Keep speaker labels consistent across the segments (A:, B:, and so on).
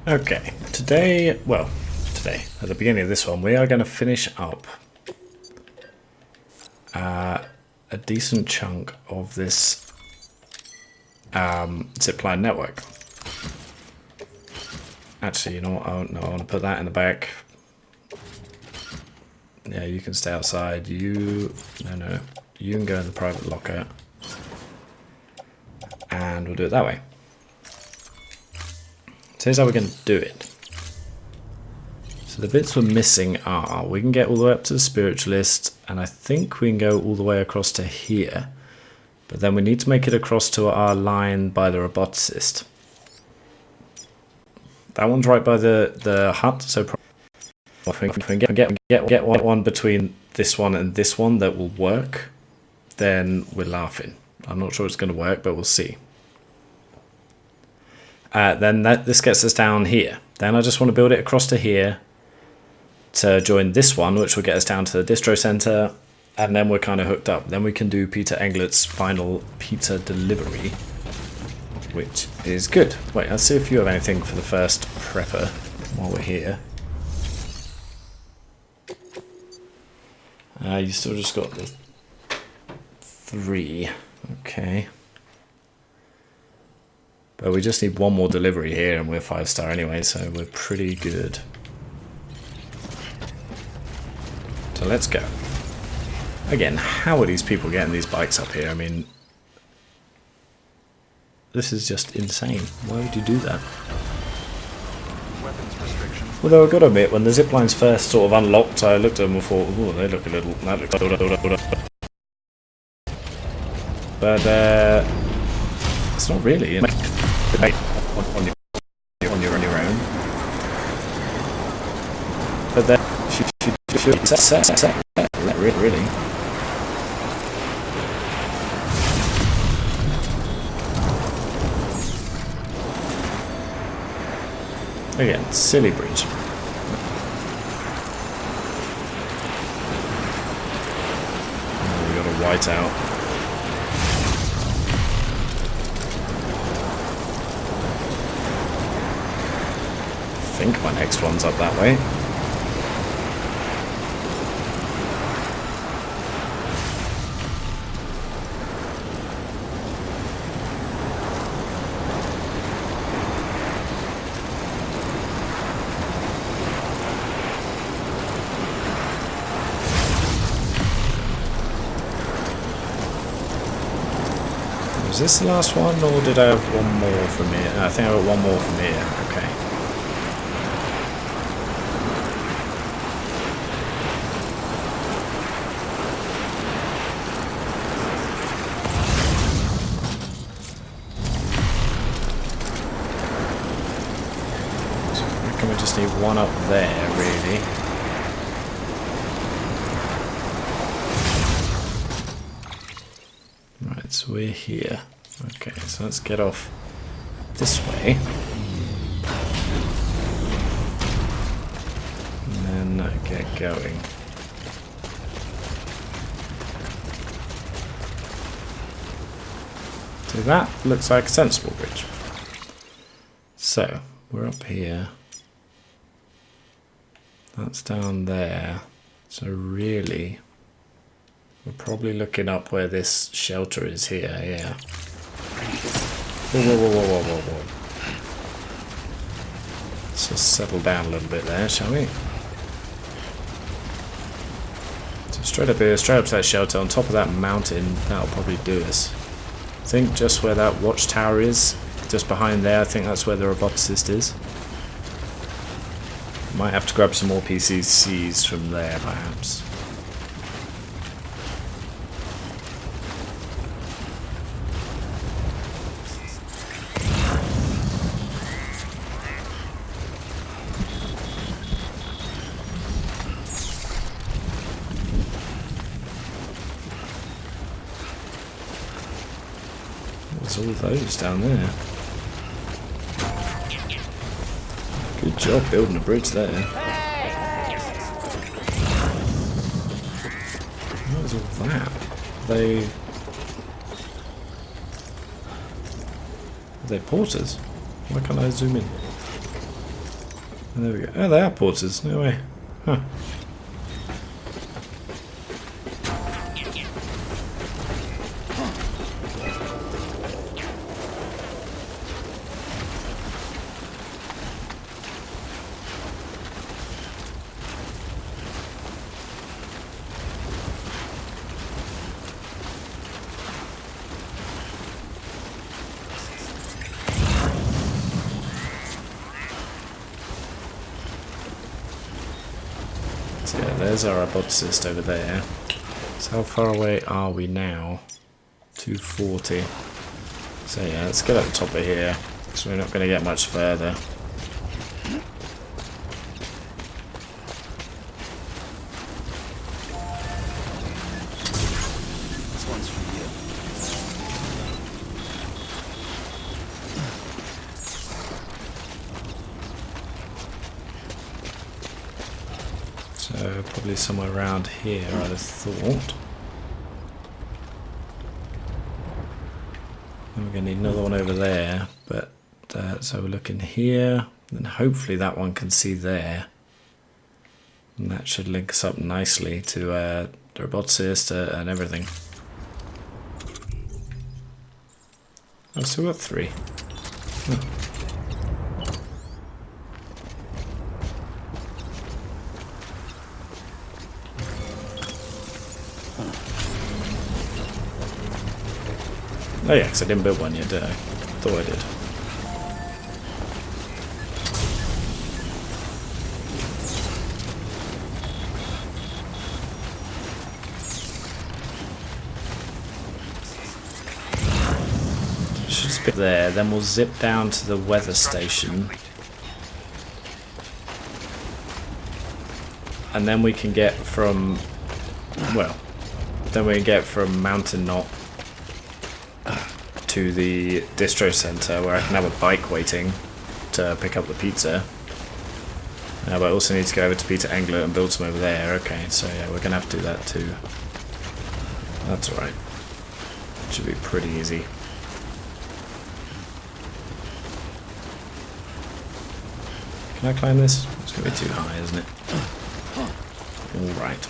A: Okay, today, at the beginning of this one, we are going to finish up a decent chunk of this zipline network. Actually, you know what? No, I want to put that in the back. Yeah, you can stay outside. You can go in the private locker. And we'll do it that way. So here's how we're going to do it. So the bits we're missing are, we can get all the way up to the spiritualist, and I think we can go all the way across to here. But then we need to make it across to our line by the roboticist. That one's right by the hut, so if we can get one between this one and this one that will work, then we're laughing. I'm not sure it's going to work, but we'll see. Then this gets us down here. Then I just want to build it across to here to join this one, which will get us down to the distro center, and then we're kind of hooked up. Then we can do Peter Englert's final pizza delivery, which is good. Wait, let's see if you have anything for the first prepper while we're here. You still just got the 3. Okay. But we just need one more delivery here, and we're 5-star anyway, so we're pretty good. So let's go. Again, how are these people getting these bikes up here? I mean, this is just insane. Why would you do that?
B: Weapons restrictions.
A: Although I've got to admit, when the ziplines first sort of unlocked, I looked at them and thought, oh, they look a little... But, it's not really. On your own. But then, really. Again, silly bridge. Oh, we got a white out. I think my next one's up that way. Was this the last one, or did I have one more from here? No, I think I got one more from here. Okay. So I reckon we just need one up there, really. So we're here. Okay, so let's get off this way. And then get going. So that looks like a sensible bridge. So, we're up here. That's down there. So really... we're probably looking up where this shelter is here, yeah. Whoa. Let's just settle down a little bit there, shall we? So straight up here, straight up to that shelter, on top of that mountain, that'll probably do us. I think just where that watchtower is, just behind there, I think that's where the roboticist is. Might have to grab some more PCCs from there, perhaps. There's all those down there. Good job building a bridge there. What was all that? Are they porters? Why can't I zoom in? And there we go. Oh, they are porters. No way. Huh. So yeah, there's our roboticist over there. So how far away are we now? 240. So yeah, let's get up the top of here, because we're not going to get much further.
B: This one's for you.
A: So probably somewhere around here, I'd have thought. And we're going to need another one over there, but so we're looking here, and hopefully that one can see there. And that should link us up nicely to the roboticist and everything. Oh, so we've got 3. Oh yeah, because I didn't build one yet, did I? Thought I did. Should just be there, then we'll zip down to the weather station. And then we can get from, well, then we can get from Mountain Knot to the distro center where I can have a bike waiting to pick up the pizza. But I also need to go over to Peter Englert and build some over there. Okay, so yeah, we're gonna have to do that too. That's alright. Should be pretty easy. Can I climb this? It's gonna be too high, isn't it? Alright.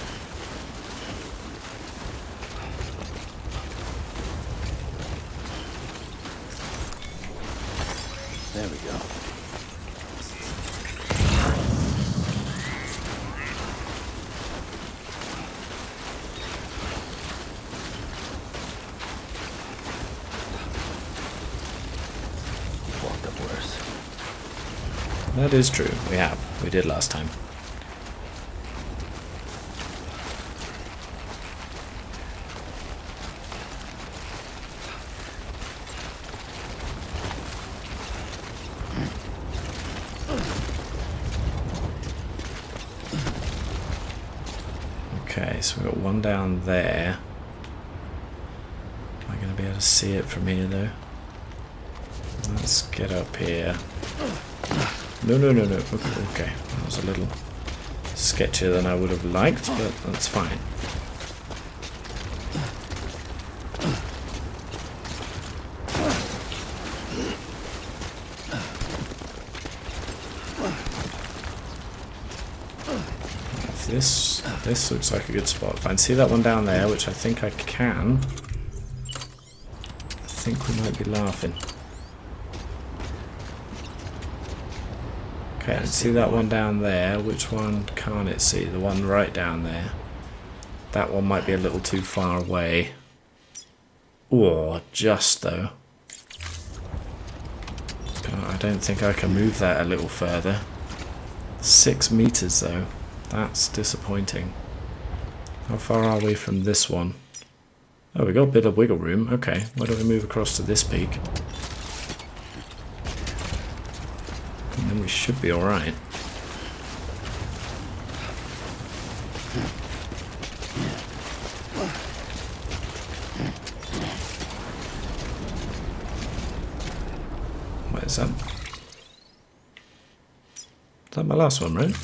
B: There we go. Walked up worse.
A: That is true. We have. We did last time. Okay, so we've got one down there. Am I going to be able to see it from here though? Let's get up here. No. Okay, that was a little sketchier than I would have liked, but that's fine. This looks like a good spot. If I can see that one down there, which I think I can, I think we might be laughing. Okay, I can see that one down there. Which one can't it see? The one right down there. That one might be a little too far away. Or just though. I don't think I can move that a little further. 6 meters though. That's disappointing. How far are we from this one? Oh, we got a bit of wiggle room. Okay, why don't we move across to this peak? And then we should be alright. What is that? Is that my last one, right?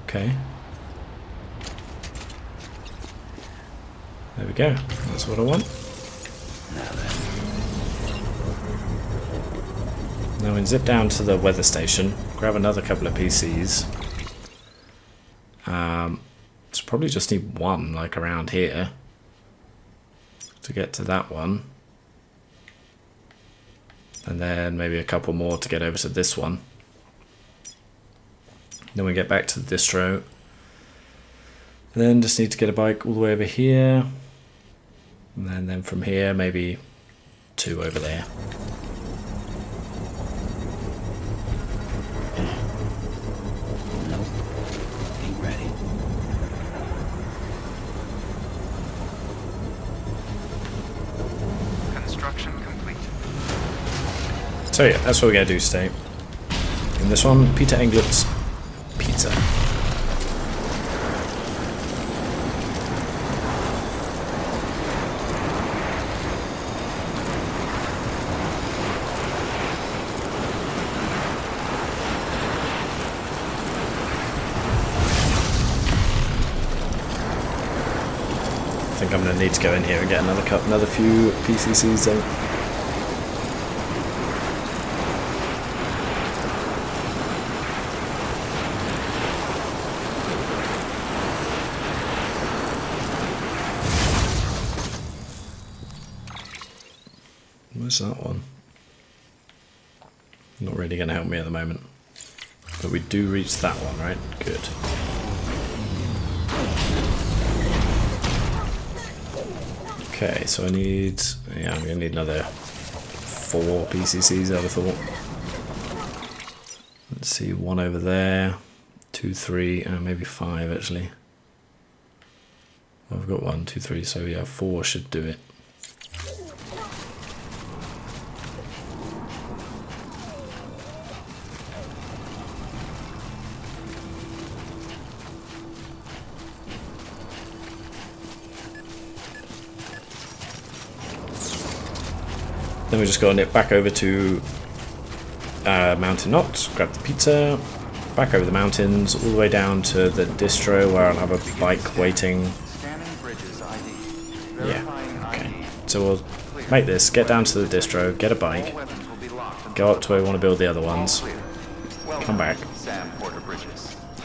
A: Okay. There we go. That's what I want.
B: Now then.
A: Now we can zip down to the weather station, grab another couple of PCs. So probably just need one, like around here, to get to that one. And then maybe a couple more to get over to this one. Then we get back to the distro. Then just need to get a bike all the way over here. And then from here, maybe 2 over there.
B: Nope. Ain't ready.
C: Construction complete.
A: So yeah, that's what we're going to do today. In this one, Peter Englert's Pizza. I think I'm going to need to go in here and get another few PCCs though. Where's that one? Not really going to help me at the moment. But we do reach that one, right? Good. Okay, so I need... yeah, I'm going to need another 4 PCCs, I would have thought. Let's see, 1 over there. 2, 3, maybe 5 actually. I've got 1, 2, 3, so yeah, 4 should do it. Then we just got to nip back over to Mountain Knot, grab the pizza, back over the mountains, all the way down to the distro where I'll have a bike waiting. Yeah, okay. So we'll make this, get down to the distro, get a bike, go up to where we want to build the other ones, come back,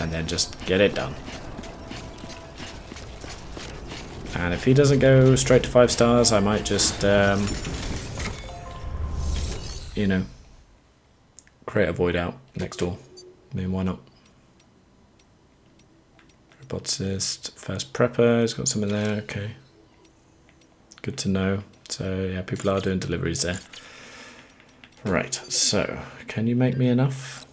A: and then just get it done. And if he doesn't go straight to 5 stars, I might just... you know, create a void out next door. I mean, why not? Roboticist, first prepper, he's got something there, okay. Good to know. So, yeah, people are doing deliveries there. Right, so, can you make me enough?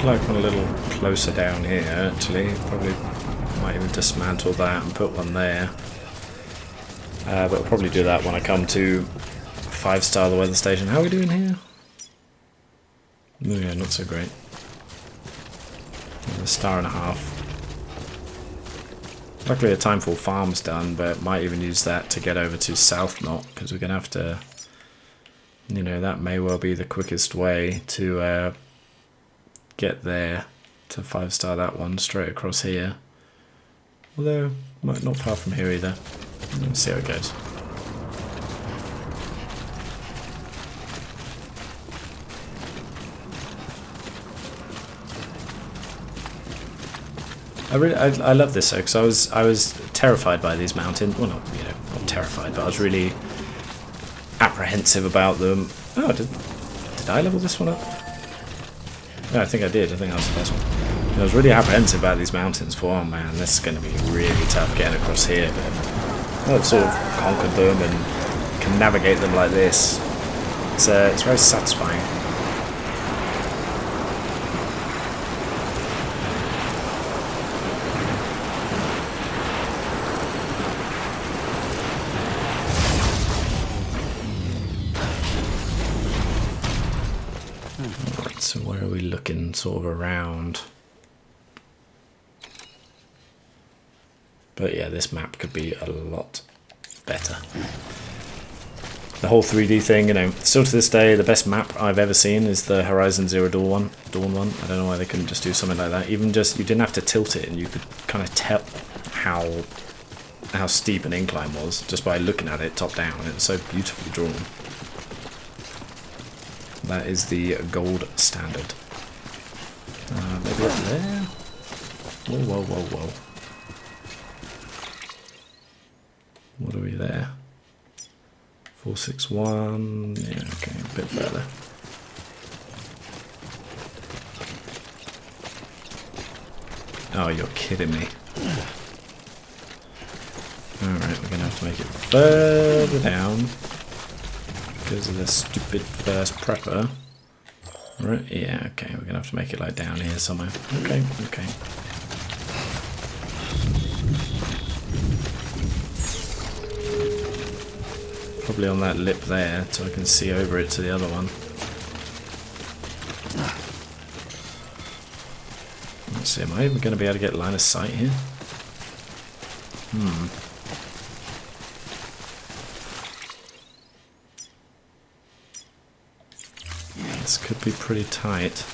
A: Like one a little closer down here actually. Probably might even dismantle that and put one there, but I'll probably do that when I come to 5-star the weather station. How are we doing here? Oh yeah, not so great. 1.5 stars. Luckily a Timefall farm's done, but might even use that to get over to South Knot, because we're gonna have to, you know, that may well be the quickest way to get there to 5-star that one straight across here. Although, not far from here either. Let's see how it goes. I love this though, because I was terrified by these mountains. Well, not terrified, but I was really apprehensive about them. Oh, did I level this one up? No, I think I did. I think that was the first one. I was really apprehensive about these mountains for, oh man, this is going to be really tough getting across here. But I've sort of conquered them and can navigate them like this. It's very satisfying. So where are we looking? Sort of around. But yeah, this map could be a lot better. The whole 3D thing, you know, still to this day, the best map I've ever seen is the Horizon Zero Dawn one. I don't know why they couldn't just do something like that. Even just, you didn't have to tilt it, and you could kind of tell how steep an incline was just by looking at it top down. It was so beautifully drawn. That is the gold standard. Maybe up there? Whoa, whoa, whoa, whoa. What are we there? 461, yeah, okay, a bit further. Oh, you're kidding me. Alright, we're going to have to make it further down because of the stupid first prepper. Right, yeah, okay, we're going to have to make it like down here somewhere. Okay, okay. Probably on that lip there, so I can see over it to the other one. Let's see, am I even going to be able to get line of sight here? This could be pretty tight.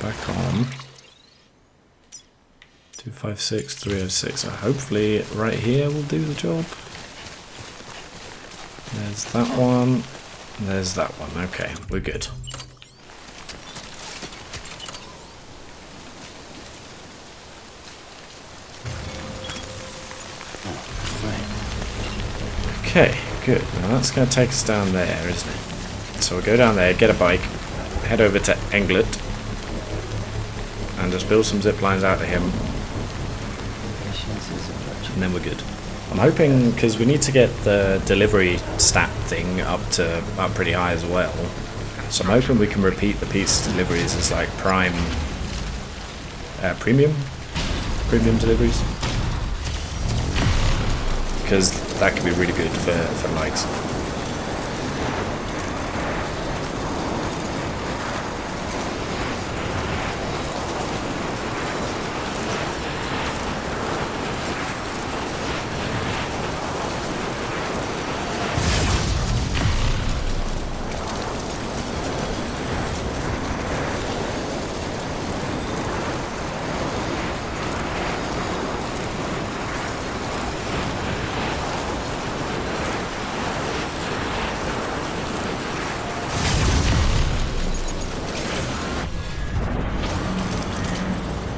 A: Back on 256, 306. So hopefully right here will do the job. There's that one. There's that one. Okay, we're good. Okay, good. Now that's going to take us down there, isn't it? So we'll go down there, get a bike, head over to Englert, and just build some zip lines out to him, and then we're good. I'm hoping, because we need to get the delivery stat thing up pretty high as well, so I'm hoping we can repeat the pizza deliveries as like premium deliveries, because that could be really good for likes.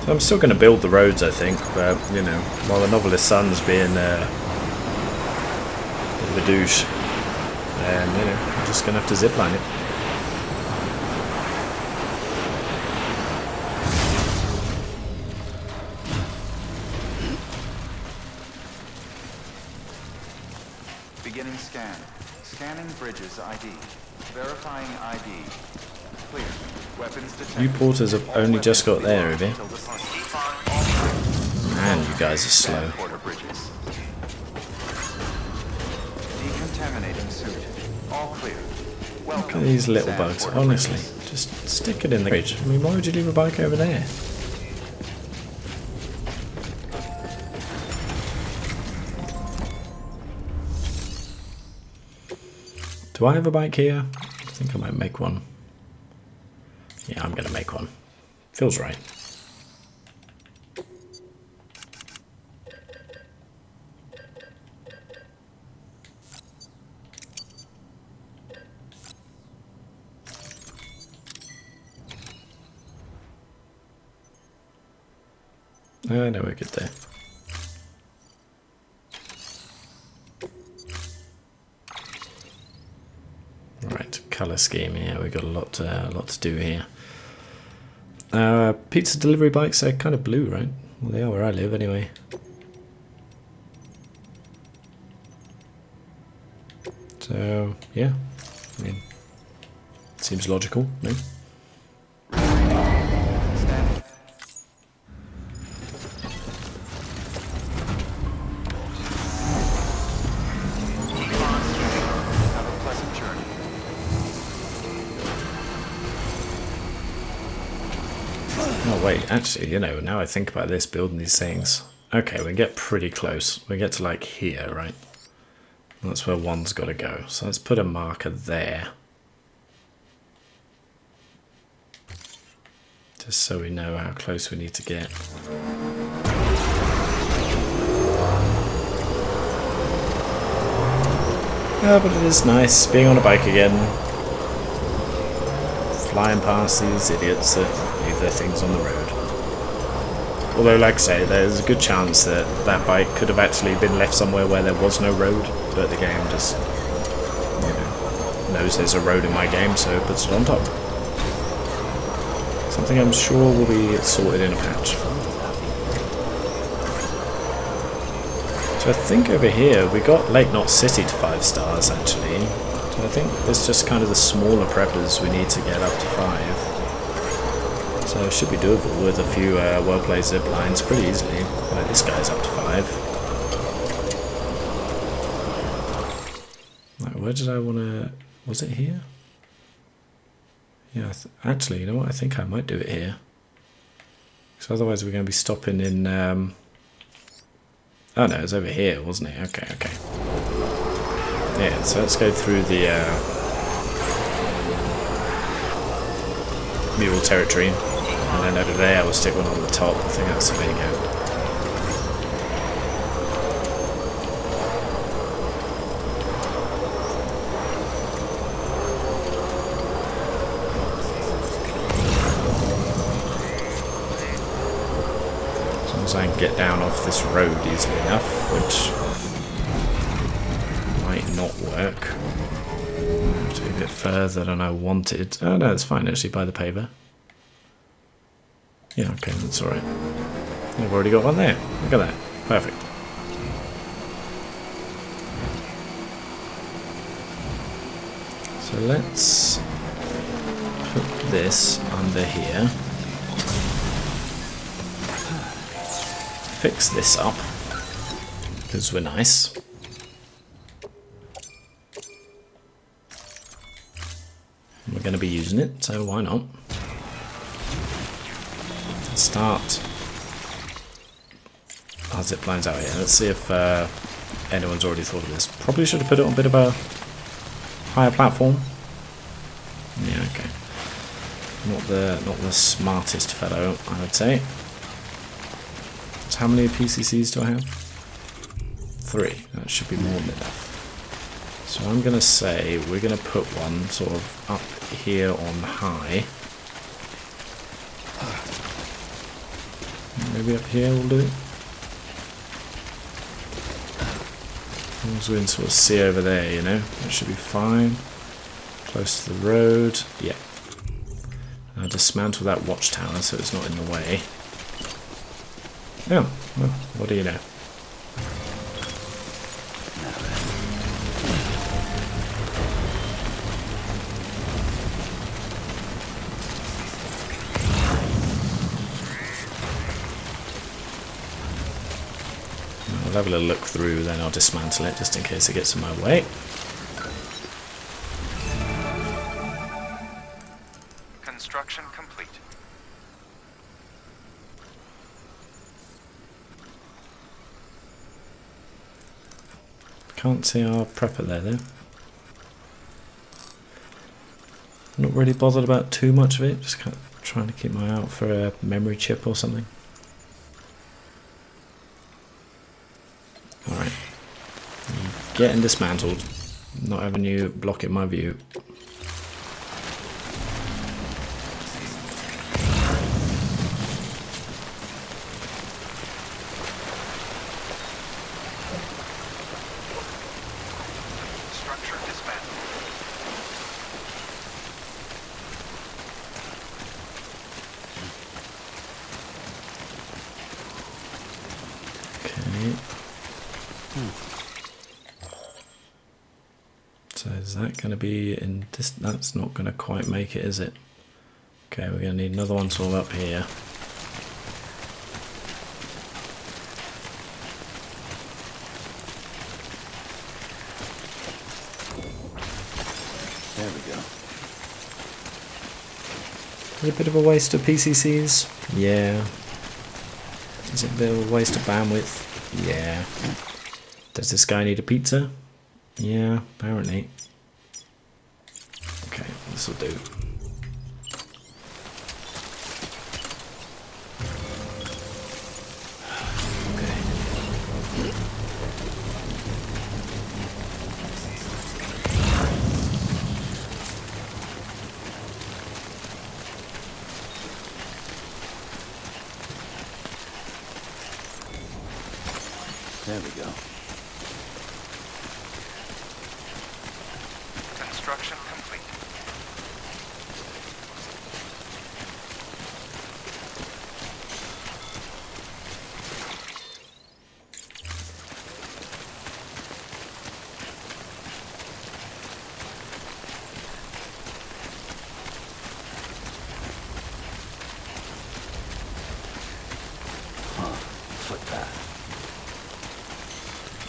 A: I'm still going to build the roads, I think, but, you know, while the novelist's son's being a bit of a douche, then, you know, I'm just going to have to zipline it.
C: Beginning scan. Scanning bridges ID. Verifying ID. Clear. Weapons detected.
A: You porters have only just got there, have you? Man, you guys are slow.
C: Decontaminating suit. All clear.
A: Look at these little bugs, honestly. Just stick it in the fridge. I mean, why would you leave a bike over there? Do I have a bike here? I think I might make one. Yeah, I'm gonna make one. Feels right. No, we're good there. Right, colour scheme. Yeah, we've got a lot to do here. Pizza delivery bikes are kind of blue, right? Well, they are where I live, anyway. So yeah, I mean, seems logical, no? Oh wait, actually, you know, now I think about this, building these things. Okay, we get pretty close. We get to like here, right? That's where one's got to go. So let's put a marker there. Just so we know how close we need to get. Yeah, but it is nice being on a bike again. Flying past these idiots that leave their things on the road. Although, like I say, there's a good chance that that bike could have actually been left somewhere where there was no road, but the game just, you know, knows there's a road in my game, so it puts it on top. Something I'm sure will be sorted in a patch. So I think over here we got Lake Knot City to 5 stars actually. So I think it's just kind of the smaller preppers we need to get up to 5. So it should be doable with a few well-played zip lines pretty easily. Like this guy's up to 5. Like, where did I want to... Was it here? Yeah, actually, you know what? I think I might do it here. Because otherwise we're going to be stopping in... Oh no, it was over here, wasn't it? Okay, okay. Yeah, so let's go through the mule territory. And then over there we'll stick one on the top. I think that's the way to go. As long as I can get down off this road easily enough, which might not work. Have to be a bit further than I wanted. Oh no, it's fine actually by the paver. Yeah, okay, that's alright. I've already got one there. Look at that. Perfect. So let's put this under here. Fix this up. Because we're nice. We're going to be using it, so why not? Start our zip lines out here. Let's see if anyone's already thought of this. Probably should have put it on a bit of a higher platform. Yeah, okay. Not the smartest fellow, I would say. So how many PCCs do I have? 3. That should be more than enough. So I'm gonna say we're gonna put one sort of up here on high. Maybe up here will do. As long as we can sort of see over there, you know, that should be fine. Close to the road, yeah. I'll dismantle that watchtower so it's not in the way. Oh, well, what do you know? I'll have a little look through, then I'll dismantle it just in case it gets in my way.
C: Construction complete.
A: Can't see our prepper there though. I'm not really bothered about too much of it, just kind of trying to keep my eye out for a memory chip or something. Alright. Getting dismantled. Not having you blocking my view.
C: Structure dismantled.
A: Okay. So is that going to be in this? That's not going to quite make it, is it? Okay, we're going to need another one sort of up here.
B: There we go.
A: it a bit of a waste of PCCs? Yeah. Is it a bit of a waste of bandwidth? Yeah. Does this guy need a pizza? Yeah, apparently. Okay, this will do.
B: There we go.
C: Construction complete.
B: Foot that.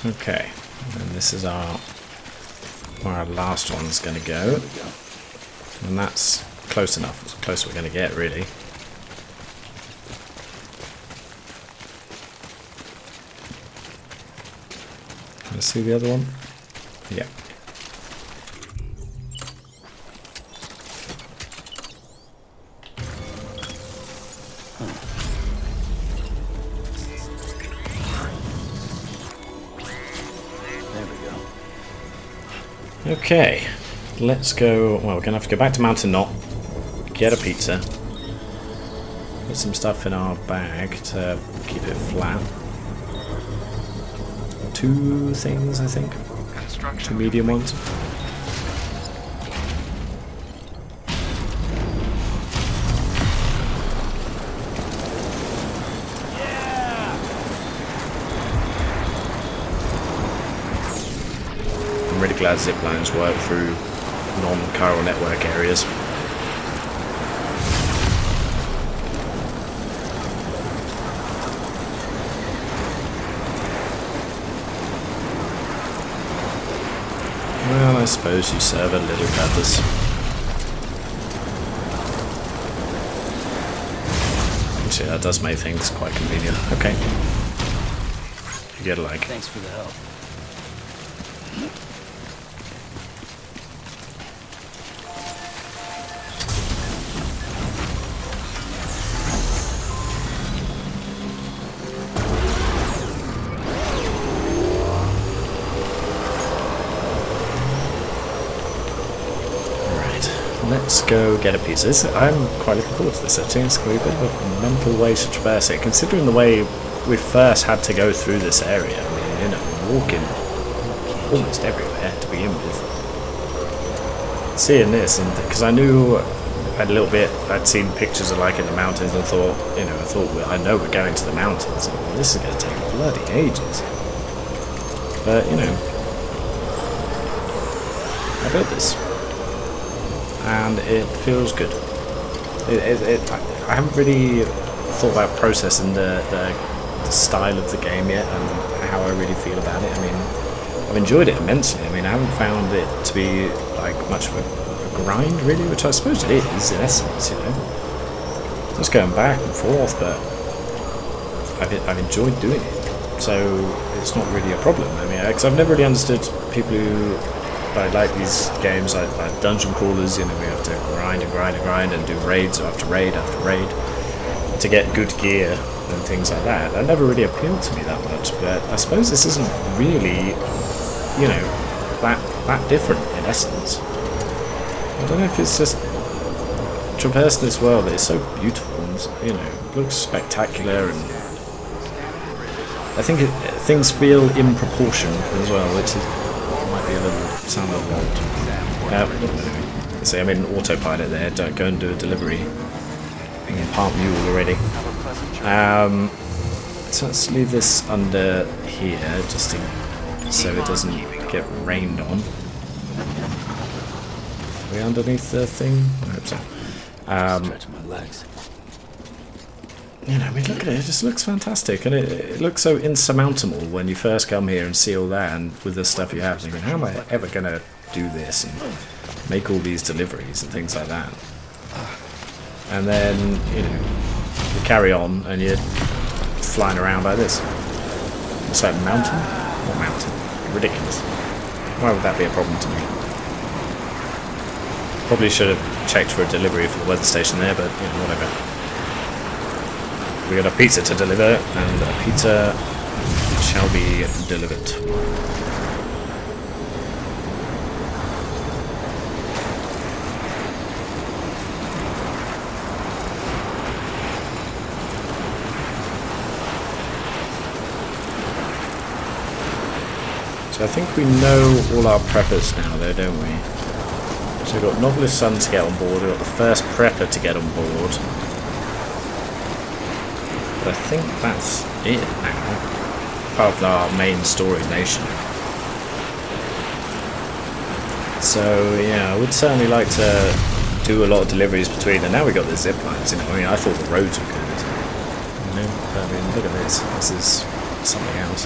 A: Okay, and this is where our last one's going to go.
B: There we go.
A: And that's close enough. It's as close as we're going to get, really. Let's see the other one. Yeah.
B: There we go.
A: Okay, let's go. Well, we're going to have to go back to Mountain Knot, get a pizza, put some stuff in our bag to keep it flat. 2 things, I think.
C: Construction
A: 2 medium
C: complete.
A: ones. I'm really glad zip lines work through non-chiral network areas. Well, I suppose you serve a little purpose. Actually, that does make things quite convenient. Okay. You get a like.
B: Thanks for the help.
A: Let's go get a pizza. I'm quite looking forward to this actually. It's going to be a bit of a mental way to traverse it, considering the way we first had to go through this area. I mean, you know, walking almost everywhere to begin with. Seeing this, and because I knew a little bit, I'd seen pictures of like in the mountains and thought, you know, I know we're going to the mountains. And this is going to take bloody ages. But, you know, I built this. And it feels good. I haven't really thought about processing the style of the game yet and how I really feel about it. I mean, I've enjoyed it immensely. I mean, I haven't found it to be like much of a grind really, which I suppose it is in essence, you know. Just going back and forth, but I've enjoyed doing it. So it's not really a problem. I mean, because I've never really understood people who like these games like dungeon crawlers, you know, we have to grind and grind and grind and do raids after raid after raid to get good gear and things like that. That never really appealed to me that much, but I suppose this isn't really, you know, that different in essence. I don't know if it's just traversing this world that is so beautiful and, you know, looks spectacular, and I think things feel in proportion as well, which is, might be a little sound a little odd. See, I'm in autopilot there. Don't go and do a delivery. I'm in Park Mule already. So let's leave this under here just so it doesn't get rained on. Are we underneath the thing? I hope so.
B: Stretch my legs.
A: You know, I mean, look at it. It just looks fantastic, and it looks so insurmountable when you first come here and see all that, and with the stuff you have, thinking, how am I ever gonna do this and make all these deliveries and things like that? and then, you know, you carry on and you're flying around like this. It's like mountain? What mountain? Ridiculous. Why would that be a problem to me? Probably should have checked for a delivery for the weather station there, but, you know, whatever. We got a pizza to deliver, and a pizza shall be delivered. So I think we know all our preppers now though, don't we? So we've got Novelist Son to get on board, we've got the first prepper to get on board. But I think that's it now. Apart from our main story nation. So yeah, I would certainly like to do a lot of deliveries between, and now we've got the zip lines, you know. I mean, I thought the roads were good. You know, but I mean, look at this. This is something else.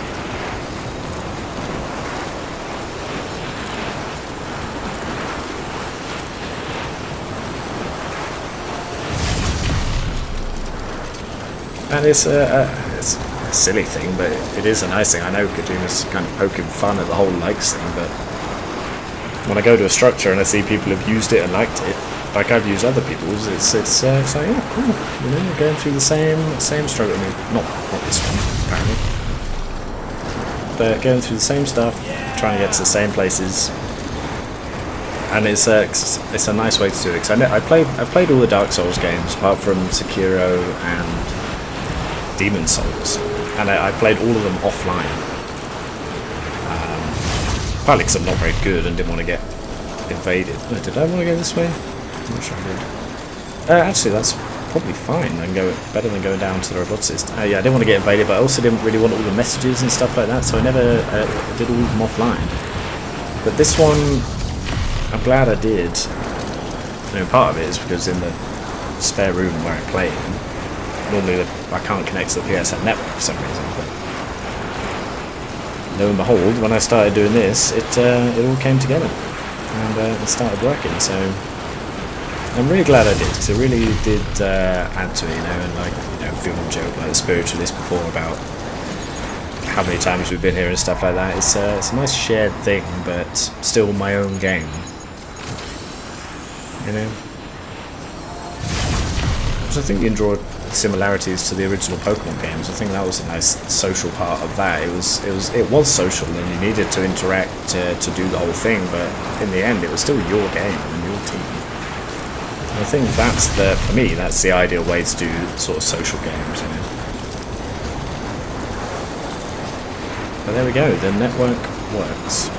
A: And it's a silly thing, but it is a nice thing. I know Kajuna's kind of poking fun at the whole likes thing, but when I go to a structure and I see people have used it and liked it, like I've used other people's, it's like, yeah, cool. You know, we're going through the same struggle. I mean, not this one, apparently, but going through the same stuff, trying to get to the same places, and it's a nice way to do it. Because I've played all the Dark Souls games apart from Sekiro and Demon Souls, and I played all of them offline. Partly because I'm not very good and didn't want to get invaded. Oh, did I want to go this way? I'm not sure I did. Actually, that's probably fine. I can go better than going down to the roboticist. Yeah, I didn't want to get invaded, but I also didn't really want all the messages and stuff like that, so I never did all of them offline. But this one, I'm glad I did. You know, part of it is because in the spare room where I play, normally I can't connect to the PSN network for some reason. But lo and behold, when I started doing this, it all came together and it started working. So I'm really glad I did, because it really did add to it, you know. And like, you know, people joke like the spiritualist before about how many times we've been here and stuff like that. It's a nice shared thing, but still my own game, you know. So I think you enjoyed similarities to the original Pokemon games. I think that was a nice social part of that. It was social, and you needed to interact to do the whole thing, but in the end it was still your game and your team. And I think for me that's the ideal way to do sort of social games, you know. But there we go, the network works.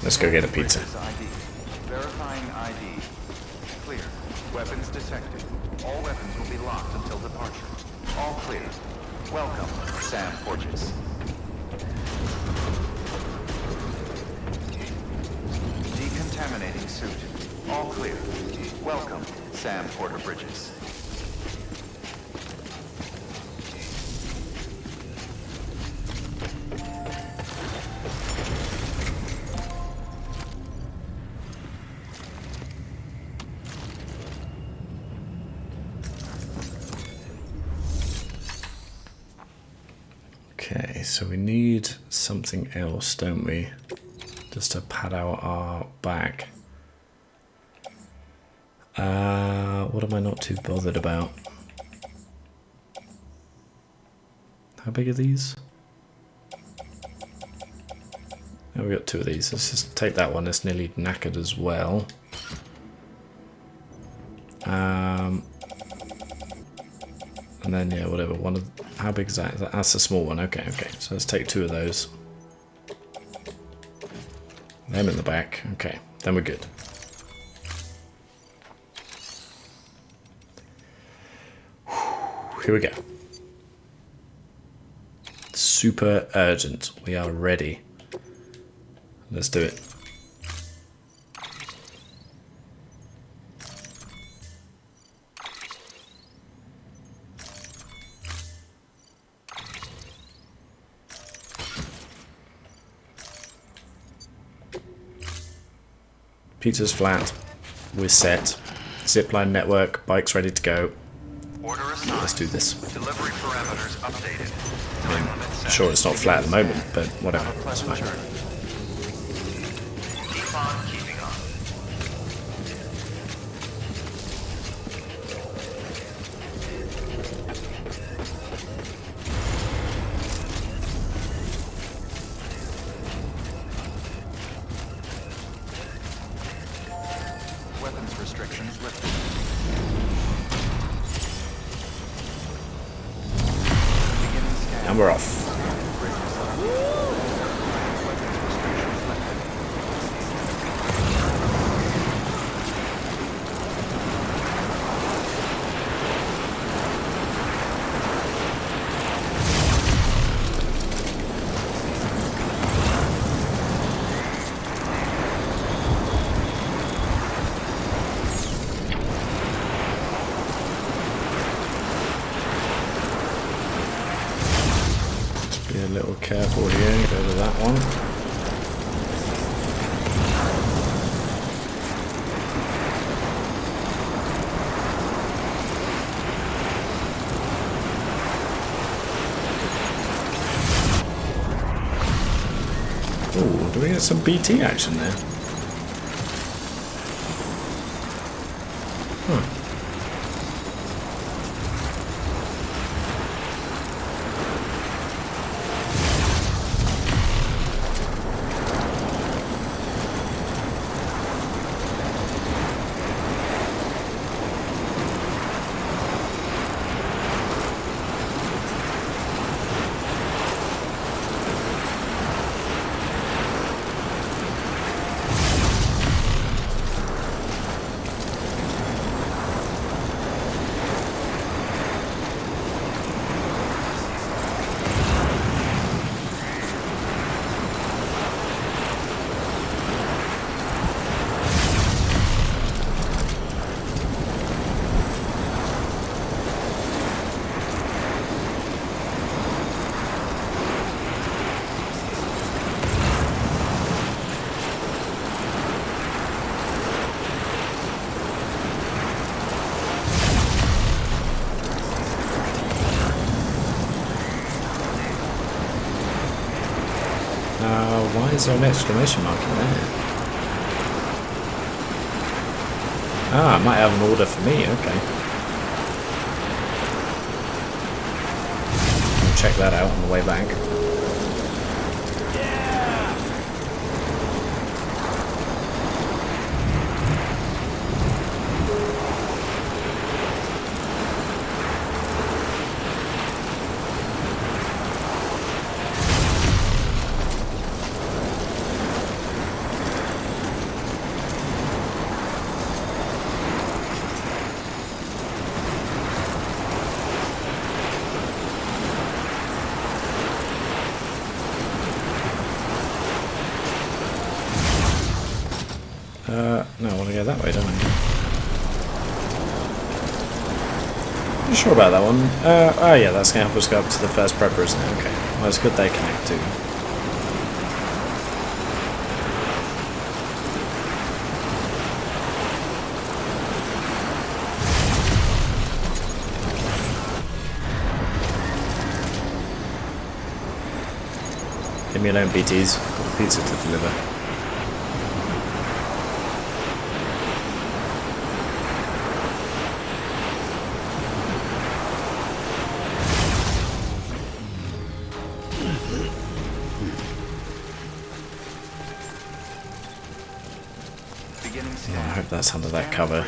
A: Let's go get a pizza.
C: Verifying ID. Clear. Weapons detected. All weapons will be locked until departure. All clear. Welcome, Sam Porges. Decontaminating suit. All clear. Welcome, Sam Porter Bridges.
A: Okay, so we need something else, don't we? Just to pad out our back. What am I not too bothered about? How big are these? Oh, we got two of these. Let's just take that one. It's nearly knackered as well. And then, yeah, whatever. How big is that? That's a small one. Okay. So let's take two of those. Them in the back. Okay, then we're good. Here we go. super urgent. We are ready. Let's do it. Peter's flat. We're set. Zipline network. Bike's ready to go.
C: Order assigned.
A: Let's do this.
C: Delivery parameters updated. Time limit set.
A: Sure, it's not flat at the moment, but whatever.
C: Have a
A: It's
C: pleasant
A: fine.
C: journey. Keep on keeping on. Weapons restrictions lifted. Beginning scan.
A: And we're off.
C: Weapons restrictions lifted.
A: Be a little careful here. Go to that one. Ooh, do we get some BT action there? Huh. Why is there an exclamation mark in there? Ah, I might have an order for me, okay. We'll check that out on the way back. No, I want to go that way, don't I? You sure about that one? Oh yeah, that's going to help us go up to the first prepper, isn't it? Okay. Well, it's good they connect too. Leave me alone, BTs. Got pizza to deliver. I hope that's under that cover. I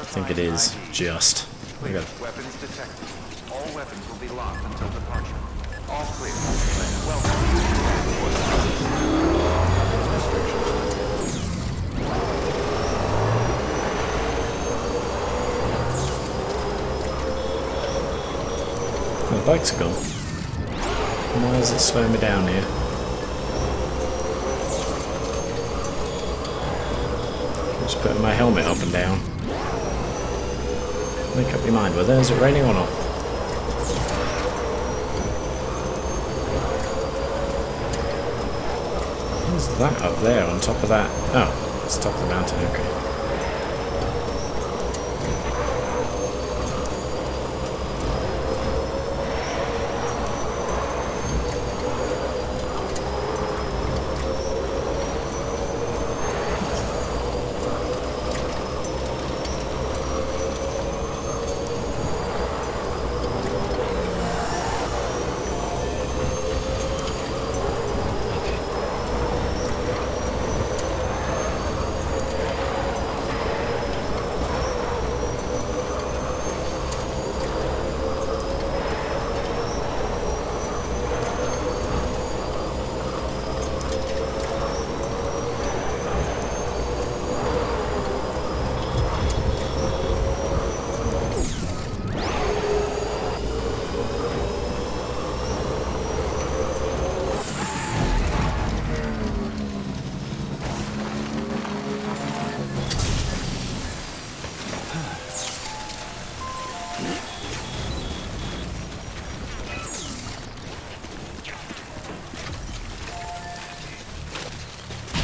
A: think it is, just. There you go.
C: Weapons detected. All weapons will be locked until departure. All clear. Welcome.
A: The bikes are gone. Why is it slowing me down here? Just putting my helmet up and down. Make up your mind whether is it raining or not. What's that up there on top of that? Oh, it's top of the mountain, okay.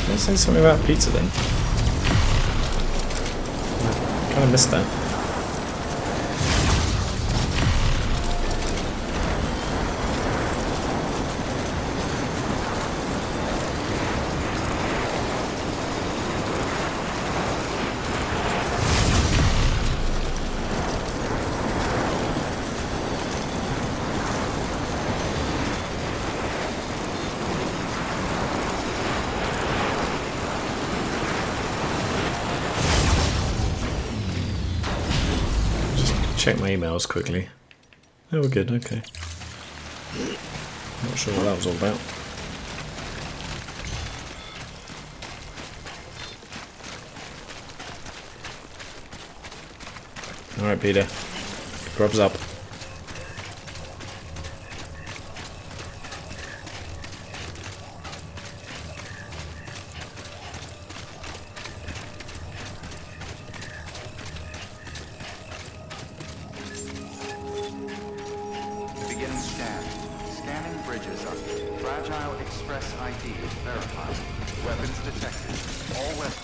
A: Did I say something about pizza then? I kind of missed that. Check my emails quickly. Oh, we're good, okay. Not sure what that was all about. Alright, Peter. Grub's up.
C: Beginning scan. Scanning bridges up. Fragile Express ID verified. Weapons detected. All weapons.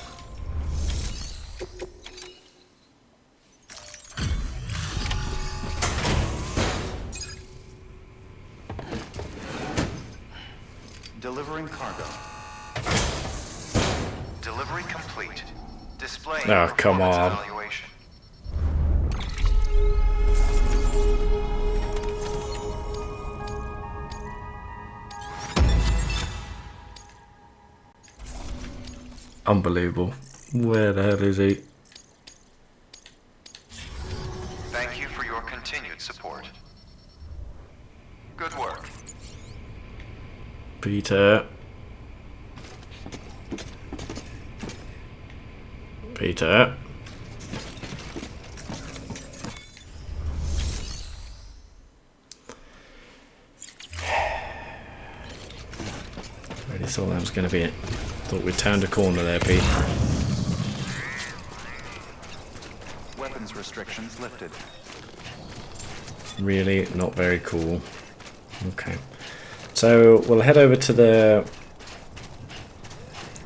C: Delivering cargo. Delivery complete. Displaying
A: Oh, come
C: performance
A: on.
C: evaluation.
A: Unbelievable. Where the hell is he?
C: Thank you for your continued support. Good work.
A: Peter. Peter. Really thought that was going to be it. Thought we turned a corner there, Pete.
C: Weapons restrictions lifted.
A: Really not very cool. Okay. So we'll head over to the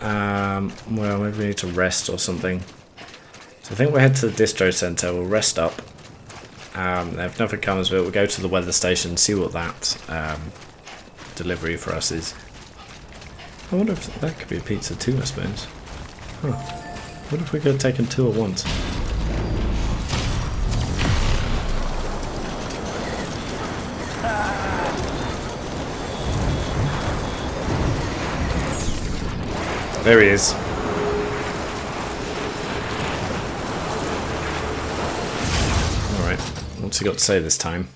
A: well, maybe we need to rest or something. So I think we'll head to the distro center, we'll rest up. If nothing comes of it, we'll go to the weather station, see what that delivery for us is. I wonder if that could be a pizza too, I suppose. Huh. What if we could have taken two at once? There he is. Alright, what's he got to say this time?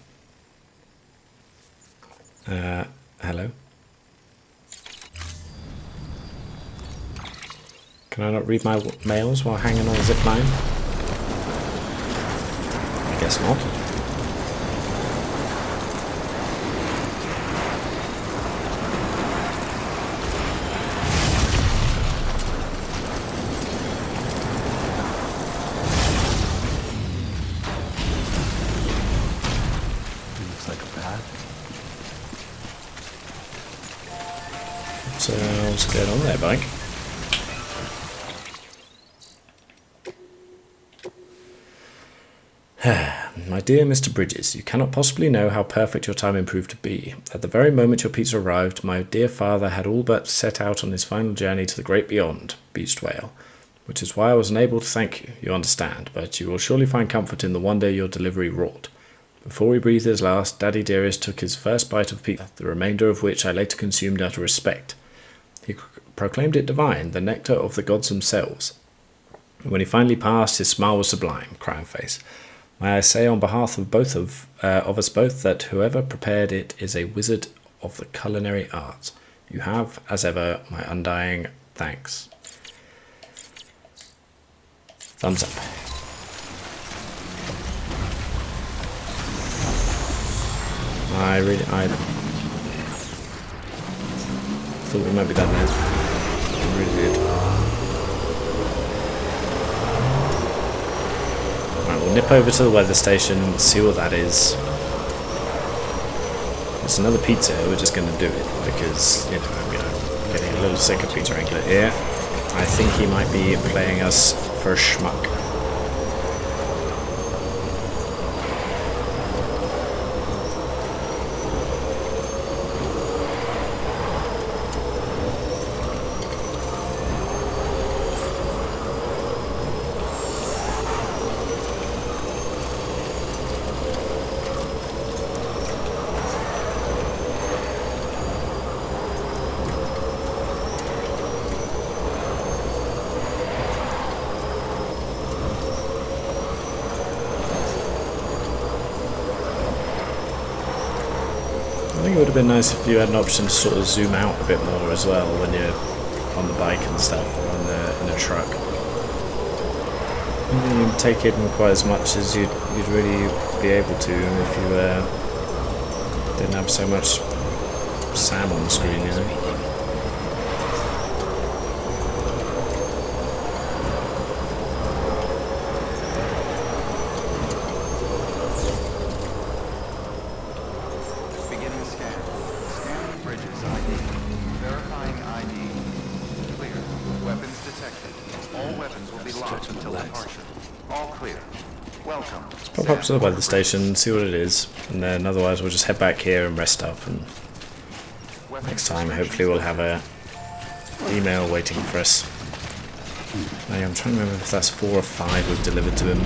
A: Hello? Can I not read my mails while hanging on a zip line? I guess not. What's going on there, bike? My dear Mr. Bridges, you cannot possibly know how perfect your timing proved to be. At the very moment your pizza arrived, my dear father had all but set out on his final journey to the great beyond, beached whale, which is why I was unable to thank you, you understand, but you will surely find comfort in the wonder your delivery wrought. Before we breathed his last, Daddy Dearest took his first bite of pizza, the remainder of which I later consumed out of respect. He proclaimed it divine, the nectar of the gods themselves. When he finally passed, his smile was sublime, crown face. May I say on behalf of both of us both that whoever prepared it is a wizard of the culinary arts. You have, as ever, my undying thanks. Thumbs up. I thought we might be done there. I really did. Right, we'll nip over to the weather station, see what that is. It's another pizza, we're just going to do it because, you know, I'm getting a little sick of Peter Englert here. I think he might be playing us for a schmuck. I think it would have been nice if you had an option to sort of zoom out a bit more as well when you're on the bike and stuff, or in a truck. You didn't take in quite as much as you'd really be able to if you didn't have so much Sam on the screen, you know. Pop up to the weather station, see what it is, and then otherwise we'll just head back here and rest up, and next time hopefully we'll have a email waiting for us. Now, I'm trying to remember if that's 4 or 5 we've delivered to him.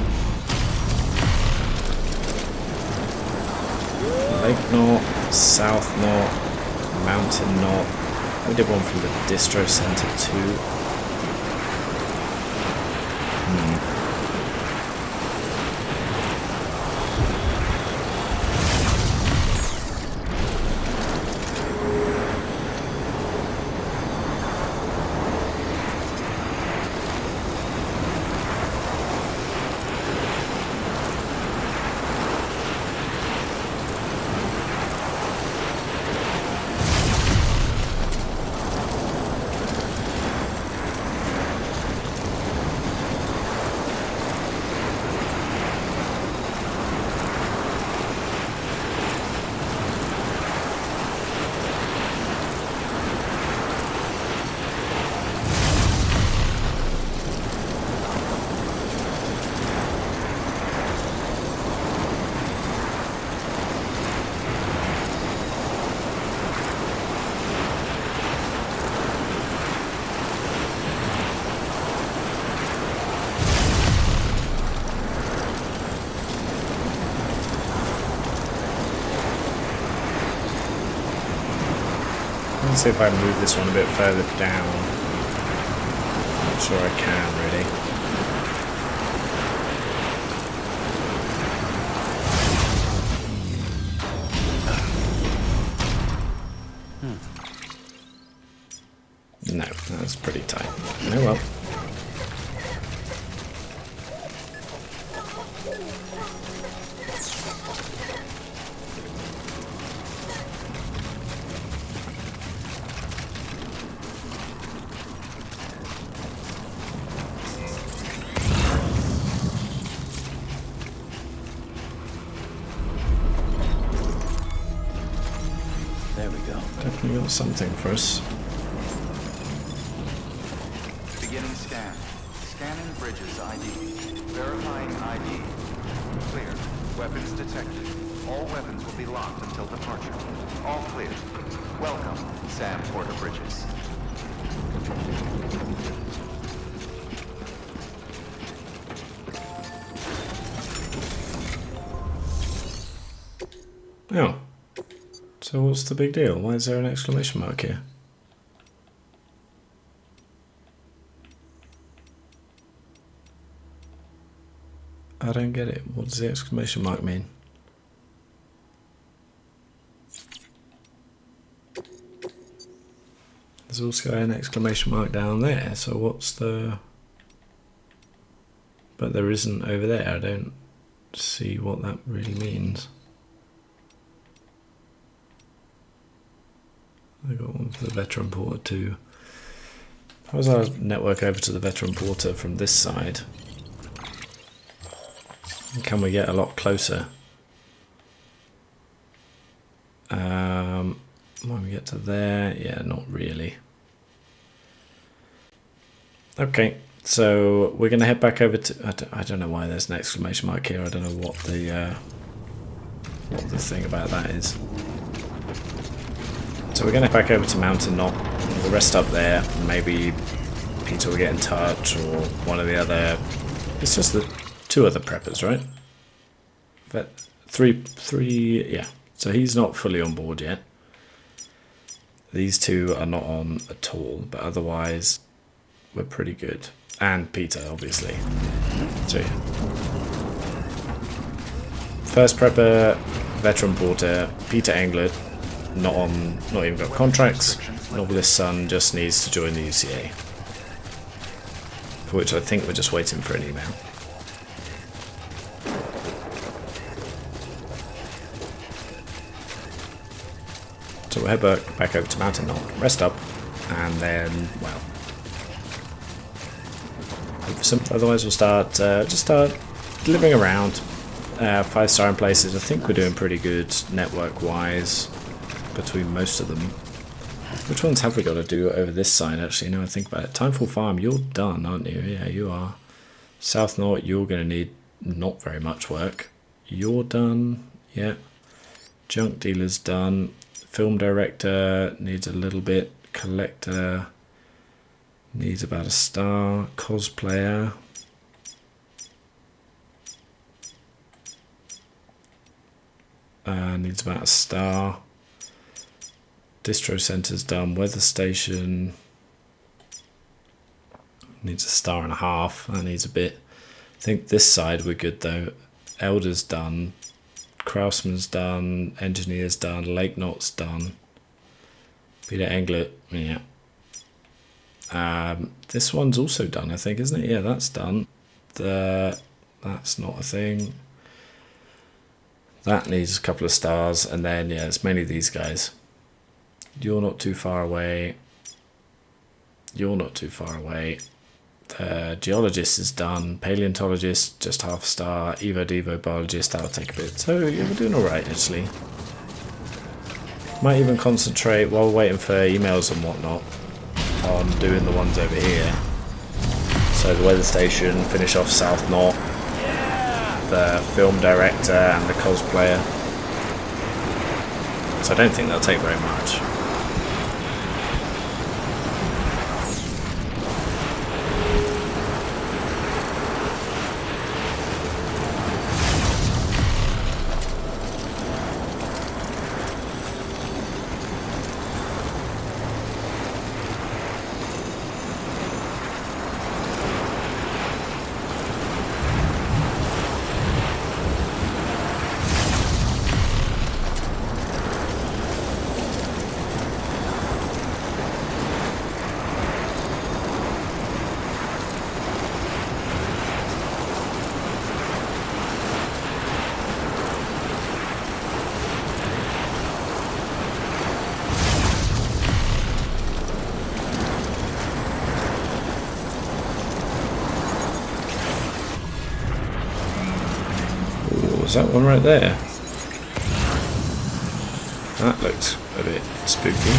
A: Lake Knot, South Knot, Mountain Knot. We did one from the Distro Center too. Let's see if I can move this one a bit further down. Not sure I can really. No, that's pretty tight. Oh well. Definitely got something for us.
C: Beginning scan. Scanning bridges ID. Verifying ID. Clear. Weapons detected. All weapons will be locked until departure. All clear. Welcome, Sam Porter Bridges.
A: Oh. So what's the big deal? Why is there an exclamation mark here? I don't get it. What does the exclamation mark mean? There's also an exclamation mark down there, so what's the... But there isn't over there. I don't see what that really means. I got one for the veteran porter too. How does our network over to the veteran porter from this side? Can we get a lot closer? When we get to there, yeah, not really. Okay, so we're going to head back over to... I don't know why there's an exclamation mark here. I don't know what the thing about that is. So we're going to head back over to Mountain Knot. We'll rest up there. Maybe Peter will get in touch, or one of the other... It's just the 2 other preppers, right? But three, yeah. So he's not fully on board yet. These 2 are not on at all, but otherwise we're pretty good. And Peter, obviously. So yeah. First prepper, veteran porter, Peter Englert, not even got contracts. Novelist's son just needs to join the UCA. For which I think we're just waiting for an email. So we'll head back over to Mountain Knot, rest up, and then, well, hope for some. Otherwise we'll start, just start living around, 5-star in places. I think we're doing pretty good network-wise between most of them. Which ones have we got to do over this side, actually, now I think about it? Timefall Farm, you're done, aren't you? Yeah, you are. South Knot, you're going to need not very much work. You're done, yeah. Junk Dealer's done. Film director needs a little bit. Collector needs about a star. Cosplayer. Needs about a star. Distro center's done. Weather station needs a 1.5 stars. That needs a bit. I think this side we're good though. Elder's done. Craftsman's done, Engineer's done, Lake Knot's done, Peter Englert, yeah. This one's also done, I think, isn't it? Yeah, that's done. That's not a thing. That needs a couple of stars, and then, yeah, it's mainly these guys. You're not too far away. You're not too far away. Geologist is done. Paleontologist, just 1/2 star. Evo biologist, that'll take a bit. So yeah, we're doing alright actually. Might even concentrate while we're waiting for emails and whatnot on doing the ones over here. So the weather station, finish off South Knot, the film director and the cosplayer. So I don't think that'll take very much. Was that one right there? That looked a bit spooky.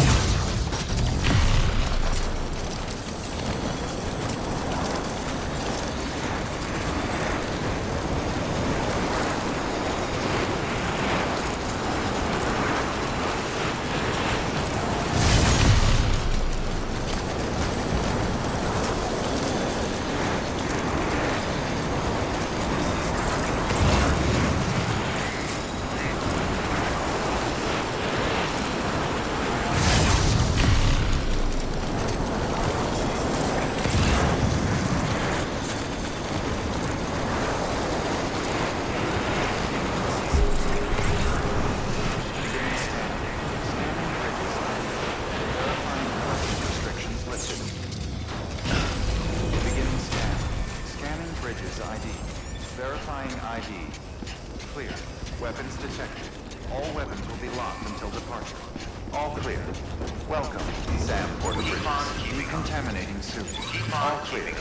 C: Welcome, Sam Porter Bridges. Decontaminating suit. All clear.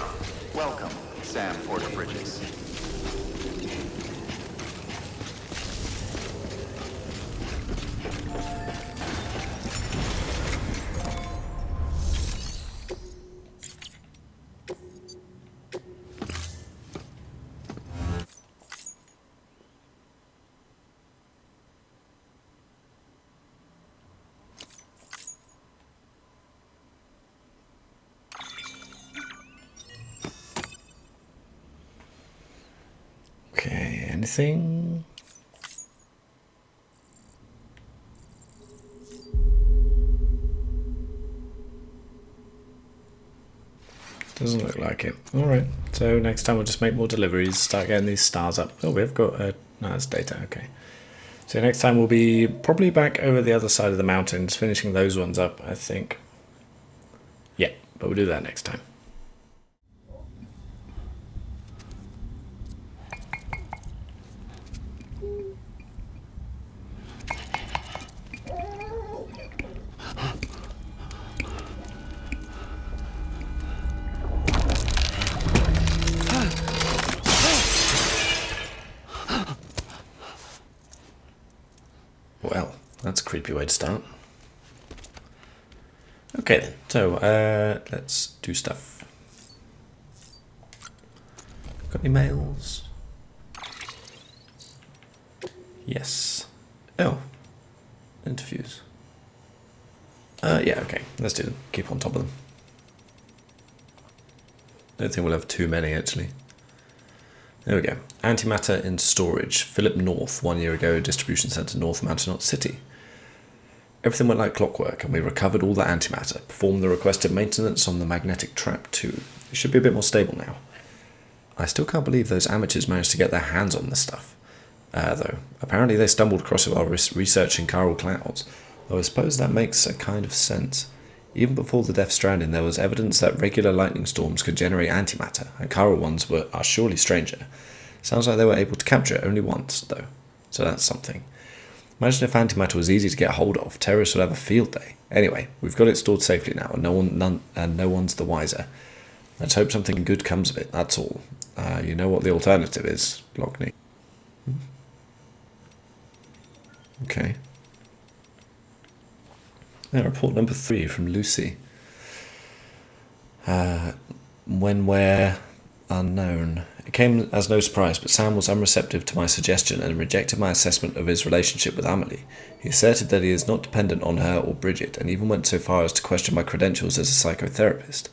C: Welcome, Sam Porter Bridges.
A: Okay, anything? Doesn't look like it. Alright, so next time we'll just make more deliveries, start getting these stars up. Oh, we've got no, that's data, okay. So next time we'll be probably back over the other side of the mountains, finishing those ones up, I think. Yeah, but we'll do that next time. Well, that's a creepy way to start. Okay then, so let's do stuff. Got any mails? Yes. Oh, interviews. Yeah, okay, let's do them. Keep on top of them. Don't think we'll have too many actually. There we go. Antimatter in storage. Philip North, 1 year ago, distribution centre North Mountain City. Everything went like clockwork and we recovered all the antimatter, performed the requested maintenance on the magnetic trap too. It should be a bit more stable now. I still can't believe those amateurs managed to get their hands on this stuff. Though, apparently they stumbled across it while researching chiral clouds, though I suppose that makes a kind of sense. Even before the Death Stranding, there was evidence that regular lightning storms could generate antimatter, and chiral ones are surely stranger. Sounds like they were able to capture it only once, though, so that's something. Imagine if antimatter was easy to get hold of, terrorists would have a field day. Anyway, we've got it stored safely now, and no one's the wiser. Let's hope something good comes of it, that's all. You know what the alternative is, Lockney. Okay. Report number 3 from Lucy. When, where, unknown. It came as no surprise, but Sam was unreceptive to my suggestion and rejected my assessment of his relationship with Amelie. He asserted that he is not dependent on her or Bridget, and even went so far as to question my credentials as a psychotherapist.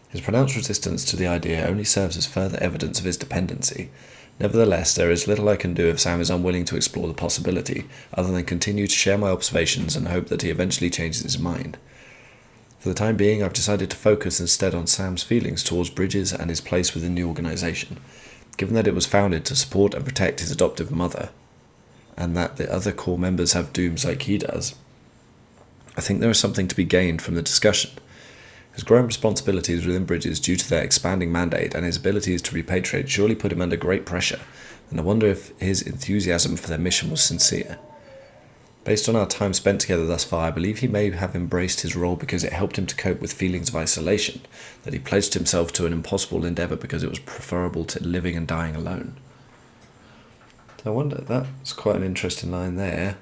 A: His pronounced resistance to the idea only serves as further evidence of his dependency. Nevertheless, there is little I can do if Sam is unwilling to explore the possibility, other than continue to share my observations and hope that he eventually changes his mind. For the time being, I've decided to focus instead on Sam's feelings towards Bridges and his place within the organisation. Given that it was founded to support and protect his adoptive mother, and that the other core members have dooms like he does, I think there is something to be gained from the discussion. His growing responsibilities within Bridges due to their expanding mandate and his abilities to repatriate surely put him under great pressure, and I wonder if his enthusiasm for their mission was sincere. Based on our time spent together thus far, I believe he may have embraced his role because it helped him to cope with feelings of isolation, that he pledged himself to an impossible endeavour because it was preferable to living and dying alone. I wonder, that's quite an interesting line there.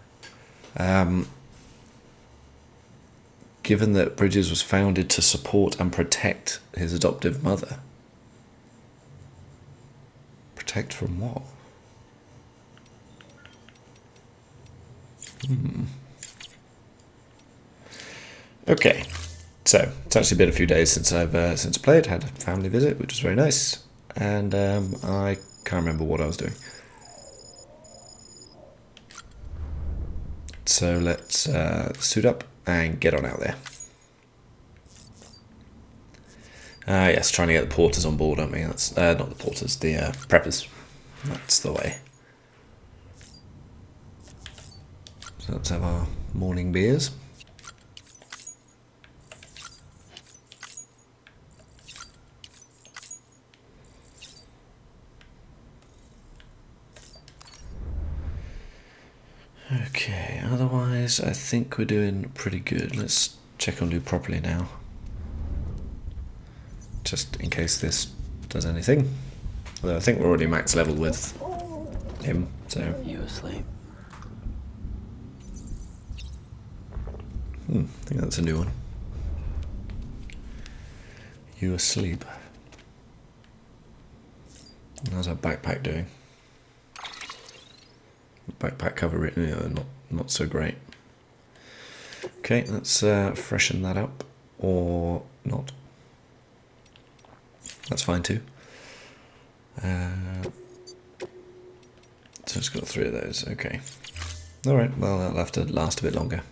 A: Given that Bridges was founded to support and protect his adoptive mother. Protect from what? Okay, so it's actually been a few days since I played. Had a family visit, which was very nice, and I can't remember what I was doing. So let's suit up and get on out there. Yes, trying to get the porters on board, aren't we? That's not the porters, the preppers. That's the way. So let's have our morning beers. Okay, otherwise I think we're doing pretty good. Let's check on do properly now. Just in case this does anything. Although I think we're already max level with him, so...
B: You asleep?
A: I think that's a new one. You asleep. How's our backpack doing? Backpack cover, not so great. Okay, let's freshen that up, or not. That's fine too. So it's got 3 of those, okay. Alright, well that'll have to last a bit longer.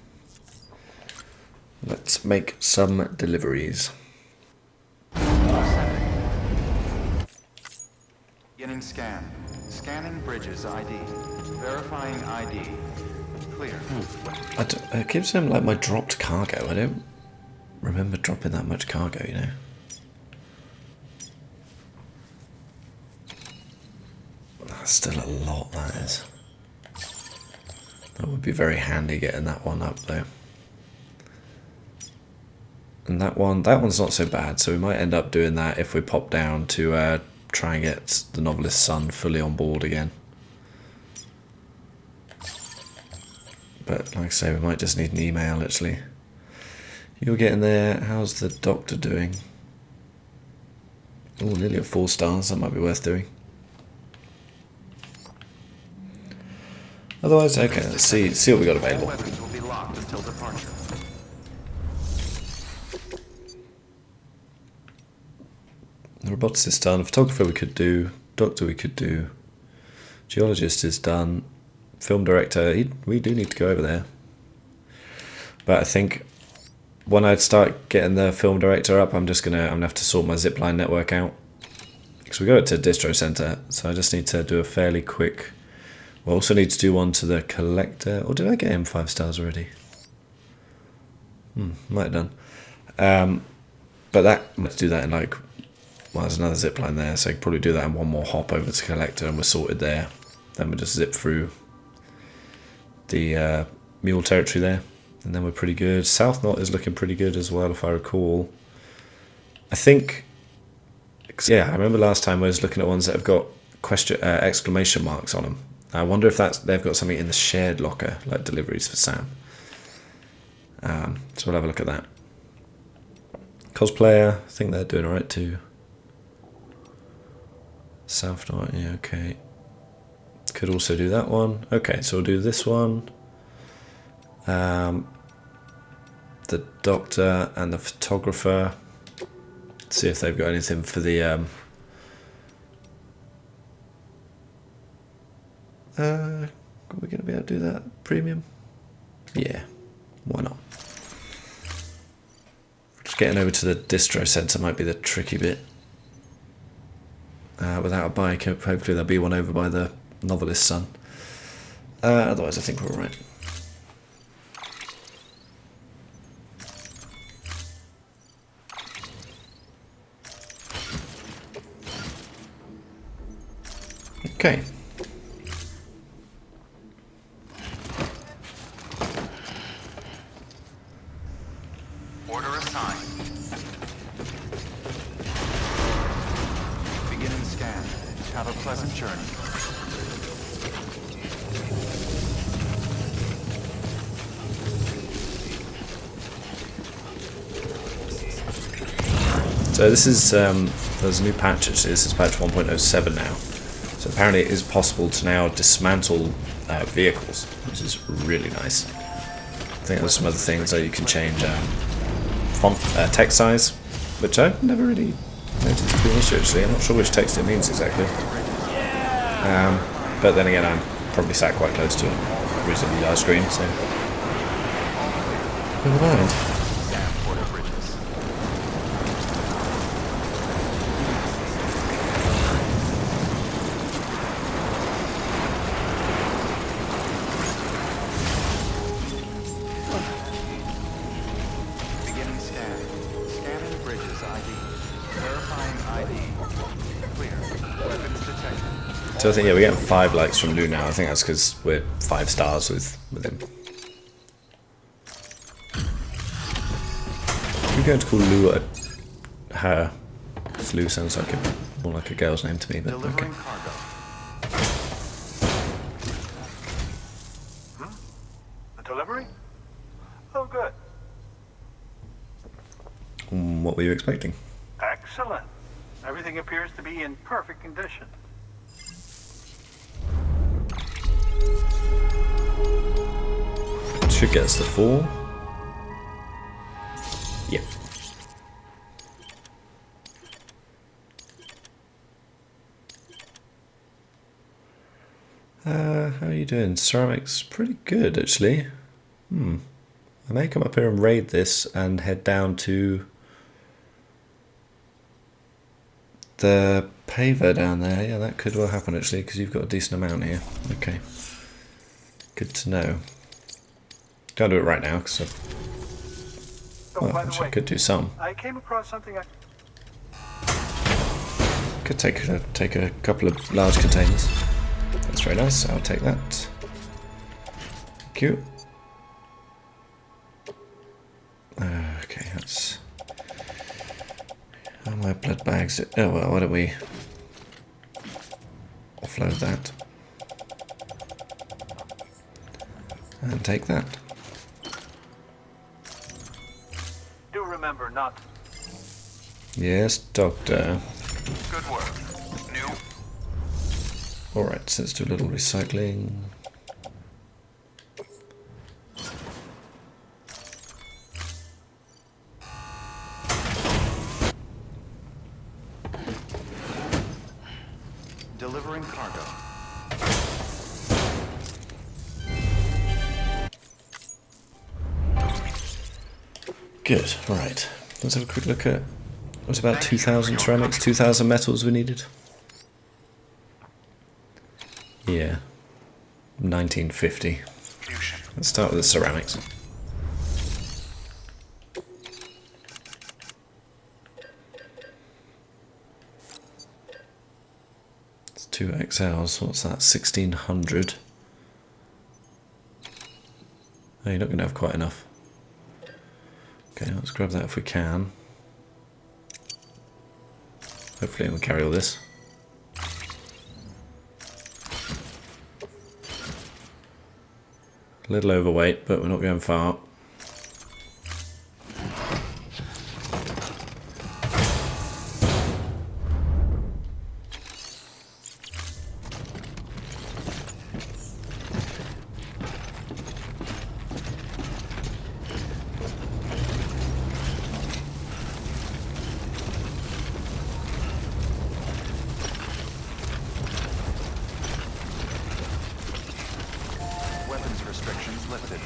A: Let's make some deliveries.
C: Beginning scan. Scanning bridges ID. Verifying ID. Clear.
A: It keeps saying like my dropped cargo. I don't remember dropping that much cargo, you know. That's still a lot, that is. That would be very handy getting that one up though. And that one's not so bad, so we might end up doing that if we pop down to try and get the Novelist's son fully on board again. But like I say, we might just need an email actually. You're getting there. How's the doctor doing? Oh, nearly at 4 stars. That might be worth doing. Otherwise, okay, let's see what we got available.
C: Weapons will be locked until departure.
A: The roboticist is done. Photographer we could do. Doctor we could do. Geologist is done. Film director, we do need to go over there. But I think when I start getting the film director up, I'm gonna have to sort my zipline network out. Because we go to Distro Center, so I just need to do a fairly quick. We also need to do one to the collector. Or did I get him 5 stars already? Might have done. But let's do that in like. Well, there's another zipline there, so I could probably do that in one more hop over to collector, and we're sorted there. Then we'll just zip through the mule territory there, and then we're pretty good. South Knot is looking pretty good as well, if I recall. I think, yeah, I remember last time I was looking at ones that have got exclamation marks on them. I wonder if they've got something in the shared locker, like deliveries for Sam. So we'll have a look at that. Cosplayer, I think they're doing alright too. South Knot, yeah, okay. Could also do that one. Okay, so we'll do this one. The doctor and the photographer. Let's see if they've got anything for the are we going to be able to do that premium? Yeah, why not? Just getting over to the distro center might be the tricky bit. Without a bike, hopefully there'll be one over by the Novelist's son. Otherwise I think we're alright. Okay.
C: Order assigned. Beginning scan. Have a pleasant journey.
A: So this is, there's a new patch actually, this is patch 1.07 now. So apparently it is possible to now dismantle vehicles, which is really nice. I think there's some other things that you can change font text size, which I've never really noticed to be an issue actually. I'm not sure which text it means exactly. But then again, I'm probably sat quite close to a reasonably large screen, so never mind. So I think, yeah, we're getting 5 likes from Lou now. I think that's because we're 5 stars with him. We're going to call Lou her. Lou sounds like more like a girl's name to me, but okay.
C: Delivering cargo.
D: A delivery? Oh, good.
A: What were you expecting?
D: Excellent. Everything appears to be in perfect condition.
A: Should get us the 4. Yep. How are you doing? Ceramics pretty good actually. I may come up here and raid this and head down to the paver down there. Yeah, that could well happen actually, because you've got a decent amount here. Okay. Good to know. Can't do it right now, because well, actually I could do some.
D: I came across something
A: Could take a couple of large containers. That's very nice, I'll take that. Thank you. Okay, that's... Oh, my blood bags... Oh well, why don't we offload that. And take that.
D: Do remember not.
A: Yes, Doctor.
C: Good work. New.
A: Alright, so let's do a little recycling.
C: Delivering cargo.
A: Good, alright. Let's have a quick look at... What's about 2,000 ceramics, 2,000 metals we needed? Yeah. 1950. Let's start with the ceramics. It's 2 XLs, what's that, 1,600? Oh, you're not going to have quite enough. Okay, let's grab that if we can. Hopefully we'll carry all this. A little overweight, but we're not going far.
C: Weapons restrictions lifted.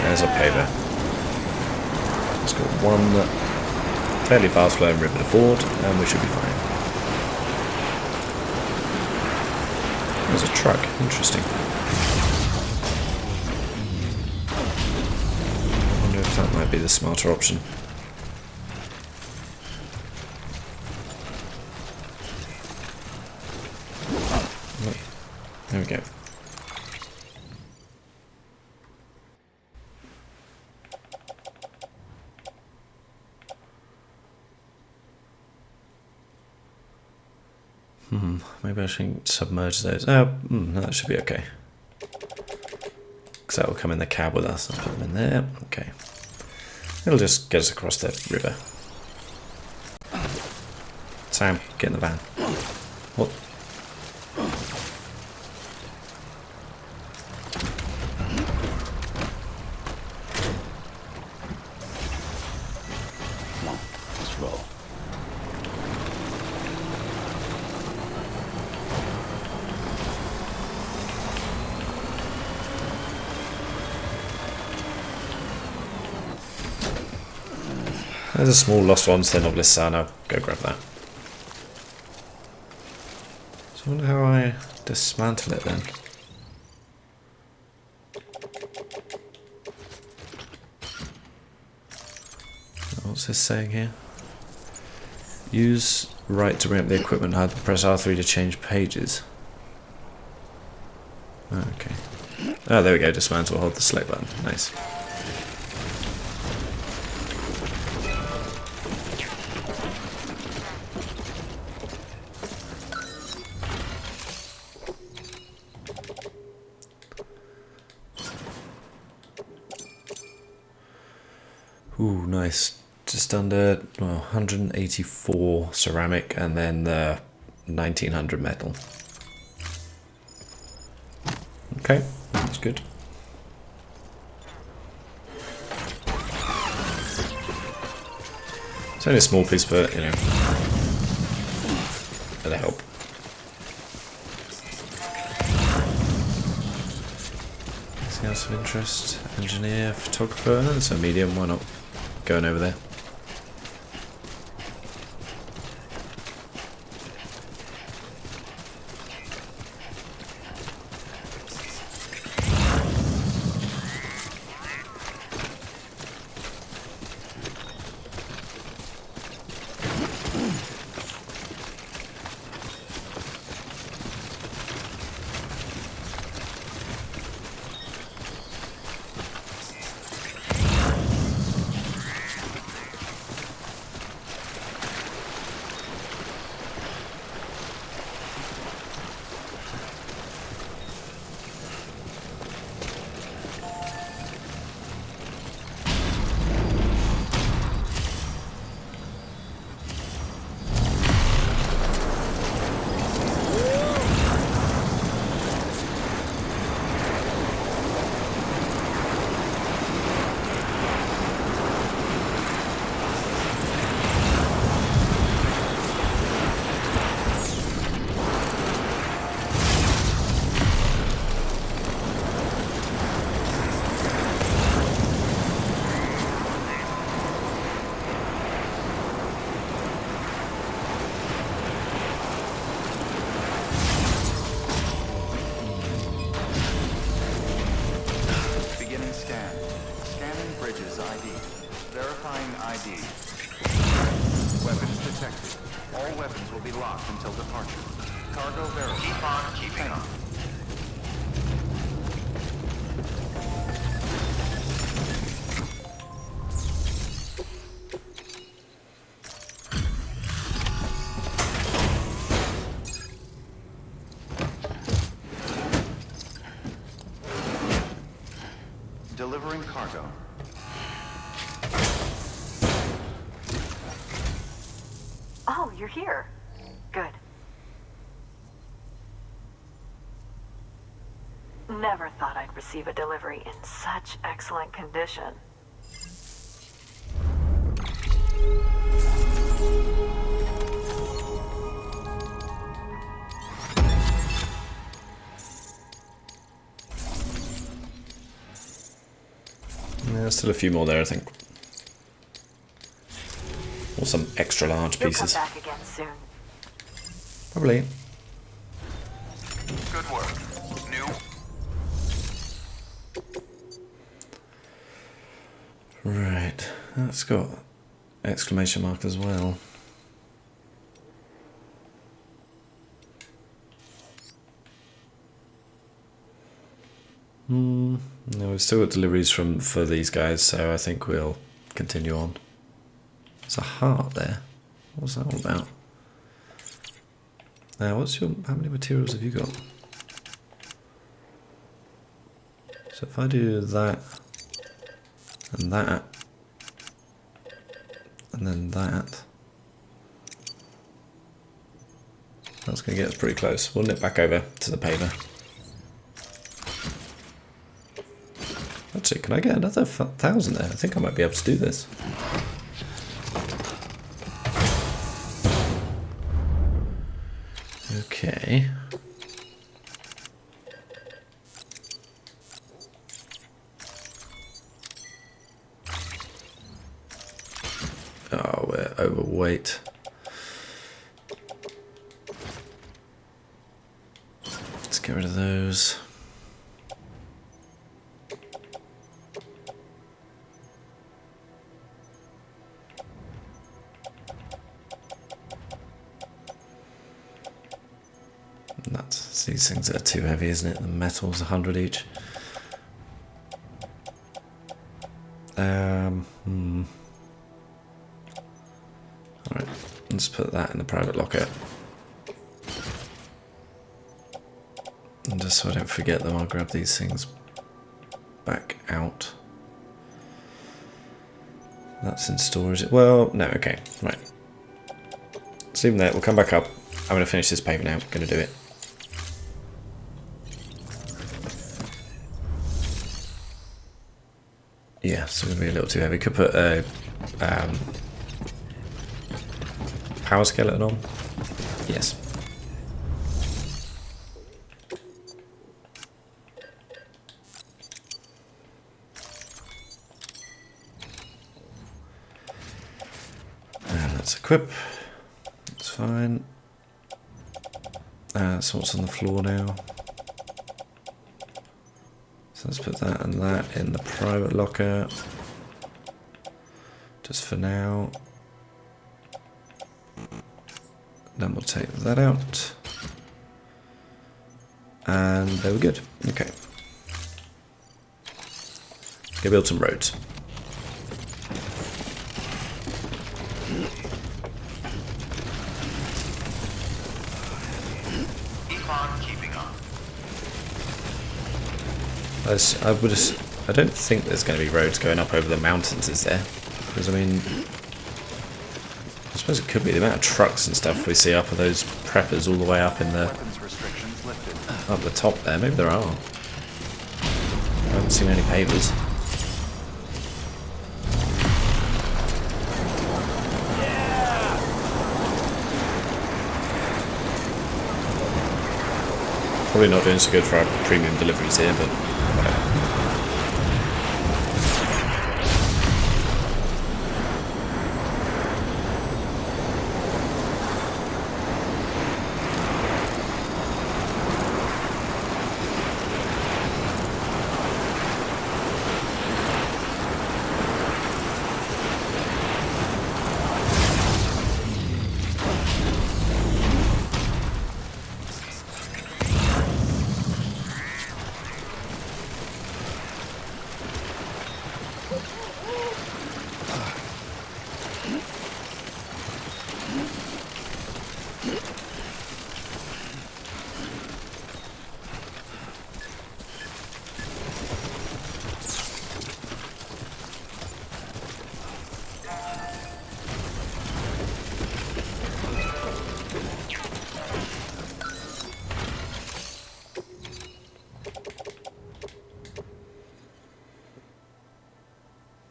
A: There's a paver. It's got one fairly fast flowing river to ford, and we should be fine. There's a truck, interesting. I wonder if that might be the smarter option. There we go. Maybe I shouldn't submerge those. Oh, no, that should be okay. Because that will come in the cab with us. I'll put them in there. Okay. It'll just get us across the river. Sam, get in the van. What?
B: Come on, let's roll.
A: There's a small lost one, so Novelist Sun. I'll go grab that. So I wonder how I dismantle it then. What's this saying here? Use right to bring up the equipment hub. Press R3 to change pages. Okay. Oh, there we go. Dismantle. Hold the select button. Nice. Ooh, nice. Just under 184 ceramic and then the 1900 metal. Okay, that's good. It's only a small piece, but you know, it'll help. Anything else of interest? Engineer, photographer, so medium, why not? Going over there.
C: Delivering cargo.
E: Oh, you're here. Good. Never thought I'd receive a delivery in such excellent condition.
A: Yeah, there's still a few more there, I think. Or some extra large pieces.
E: You'll come back again soon.
A: Probably.
C: Good work. New.
A: Right. That's got exclamation mark as well. No, we've still got deliveries for these guys, so I think we'll continue on. There's a heart there. What's that all about? How many materials have you got? So if I do that, and that, and then that, that's going to get us pretty close. We'll nip back over to the paver. Actually, can I get another 1,000 there? I think I might be able to do this. Okay. Oh, we're overweight. Let's get rid of those. Nuts. These things are too heavy, isn't it? The metal's 100 each. Alright, let's put that in the private locker. And just so I don't forget them, I'll grab these things back out. That's in storage. Well, no, okay, right. Let's leave them there, we'll come back up. I'm going to finish this paper now, I'm going to do it. Yeah, it's going to be a little too heavy. Could put a power skeleton on. Yes. And let's equip. That's fine. So what's on the floor now? So let's put that and that in the private locker. Just for now. Then we'll take that out. And there we're good. Okay. Let's go build some roads. I don't think there's going to be roads going up over the mountains, is there? Because, I mean, I suppose it could be the amount of trucks and stuff we see up of those preppers all the way up in the up the top there. Maybe there are. I haven't seen any pavers. Probably not doing so good for our premium deliveries here, but whatever.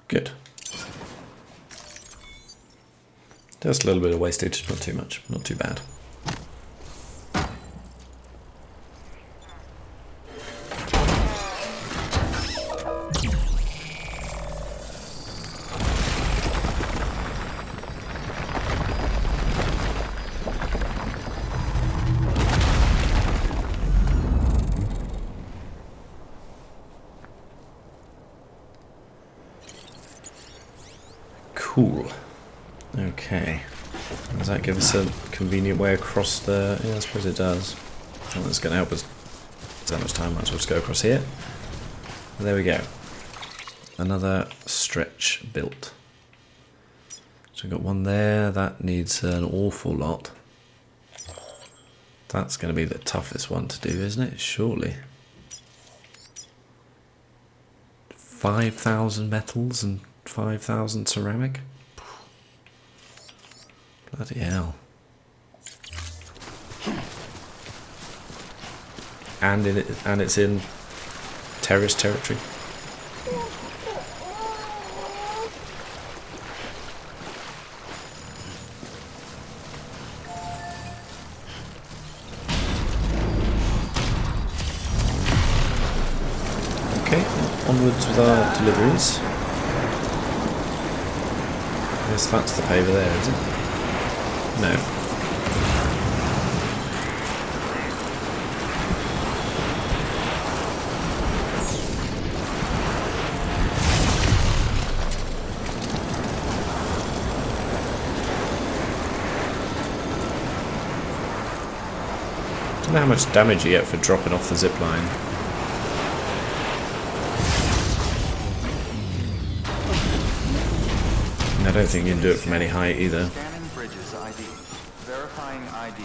A: Good. Just a little bit of wastage, not too much, not too bad. Cool. Okay. Does that give us a convenient way across the... Yeah, I suppose it does. Well, that's going to help us. So much time, might as well just go across here. And there we go. Another stretch built. So we've got one there. That needs an awful lot. That's going to be the toughest one to do, isn't it? Surely. 5,000 metals and 5,000 ceramic? Bloody hell. And it's in terrorist territory. Okay, onwards with our deliveries. guess that's the paver there, is it? No. I don't know how much damage you get for dropping off the zip line. I don't think you can do it from any height either.
C: Scanning bridges ID. Verifying ID.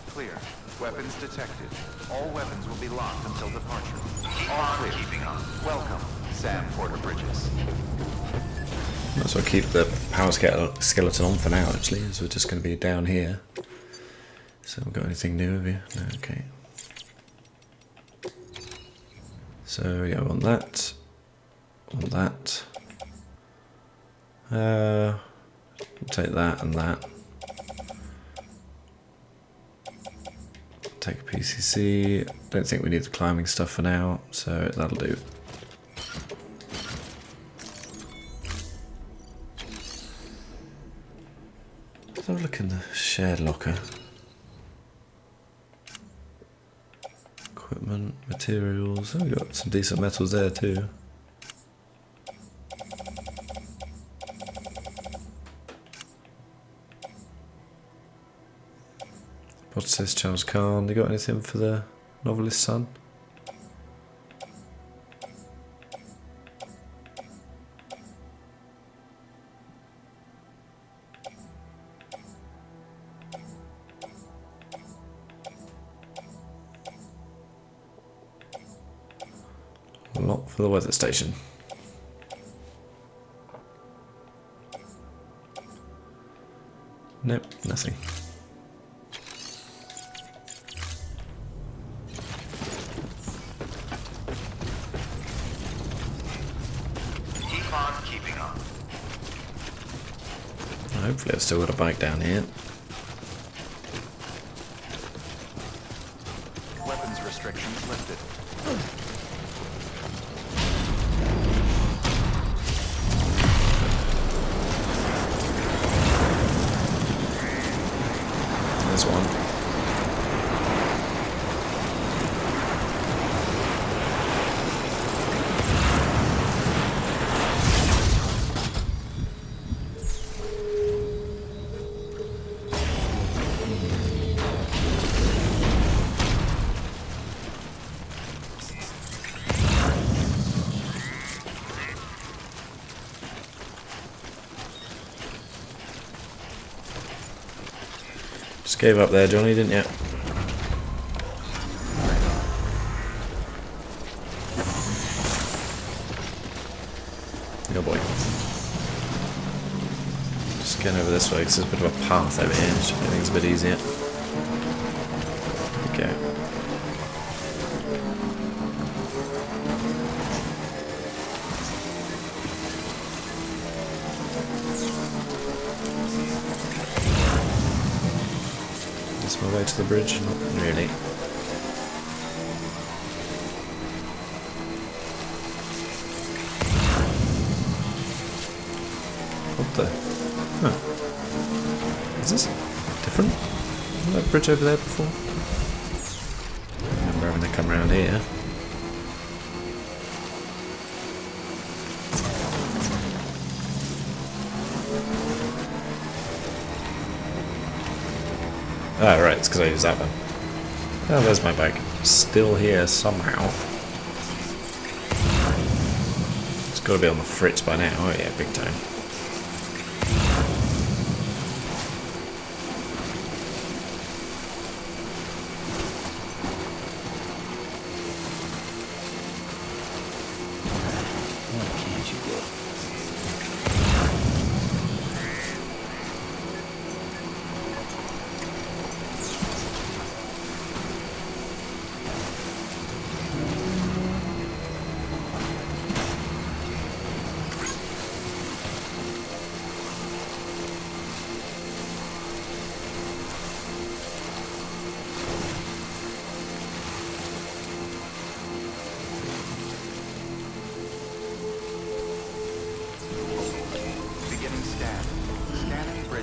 C: Clear. Weapons detected. All weapons will be locked until departure. All clear. Keeping on. Welcome, Sam Porter Bridges.
A: Might as well keep the power skeleton on for now, actually, as we're just going to be down here. So, we've got anything new of you? No, okay. So, yeah, I want that. Want that. We'll take that and that. Take a PCC. Don't think we need the climbing stuff for now, so that'll do. Let's have a look in the shared locker. Equipment, materials. Oh, we've got some decent metals there too. What says Charles Khan? You got anything for the novelist's son? A lot for the weather station. Nope, nothing. Hopefully I've still got a bike down here.
C: Weapons restrictions lifted.
A: There's one. Just gave up there, Johnny, didn't you? Oh boy. Just getting over this way because there's a bit of a path over here. Should make things a bit easier. Okay. This my way to the bridge? Not really. What the? Huh. Is this different? Wasn't that bridge over there before? I remember having to come around here. Ah, right, it's because I used that one. Oh, there's my bike. Still here somehow. It's got to be on the fritz by now. Oh yeah, big time.
B: Why can't you go?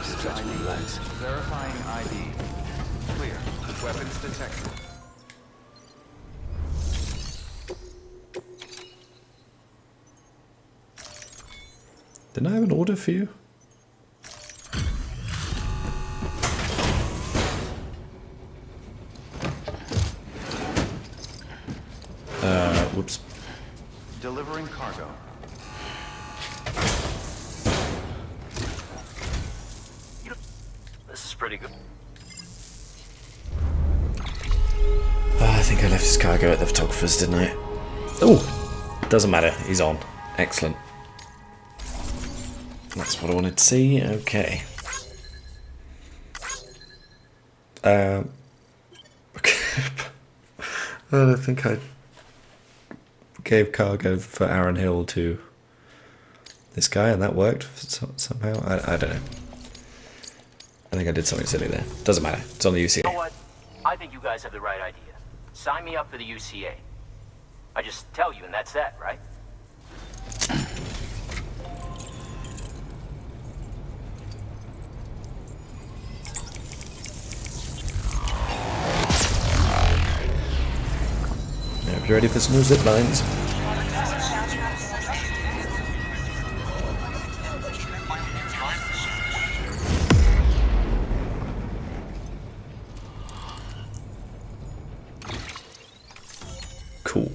C: Bridges ID. Verifying ID. Clear. Weapons detected.
A: Didn't I have an order for you? Whoops.
C: Delivering cargo.
B: This is pretty good.
A: I think I left his cargo at the photographer's, didn't I? Oh! Doesn't matter, he's on. Excellent. That's what I wanted to see. Okay. I don't think I gave cargo for Aaron Hill to this guy, and that worked somehow. I don't know. I think I did something silly there. Doesn't matter. It's on the UCA.
B: You know what? I think you guys have the right idea. Sign me up for the UCA. I just tell you and that's that, right?
A: Hope you're ready for some new zip lines. Cool.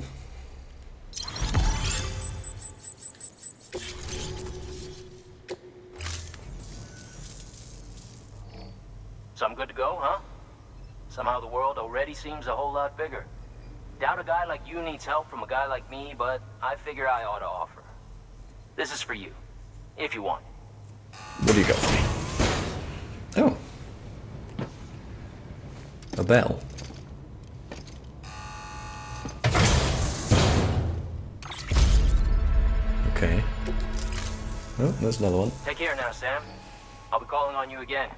B: So I'm good to go, huh? Somehow the world already seems a whole lot bigger. Doubt a guy like you needs help from a guy like me, but I figure I ought to offer. This is for you, if you want.
A: What do you got for me? Oh. A bell. Okay. Oh, there's another one.
B: Take care now, Sam. I'll be calling on you again.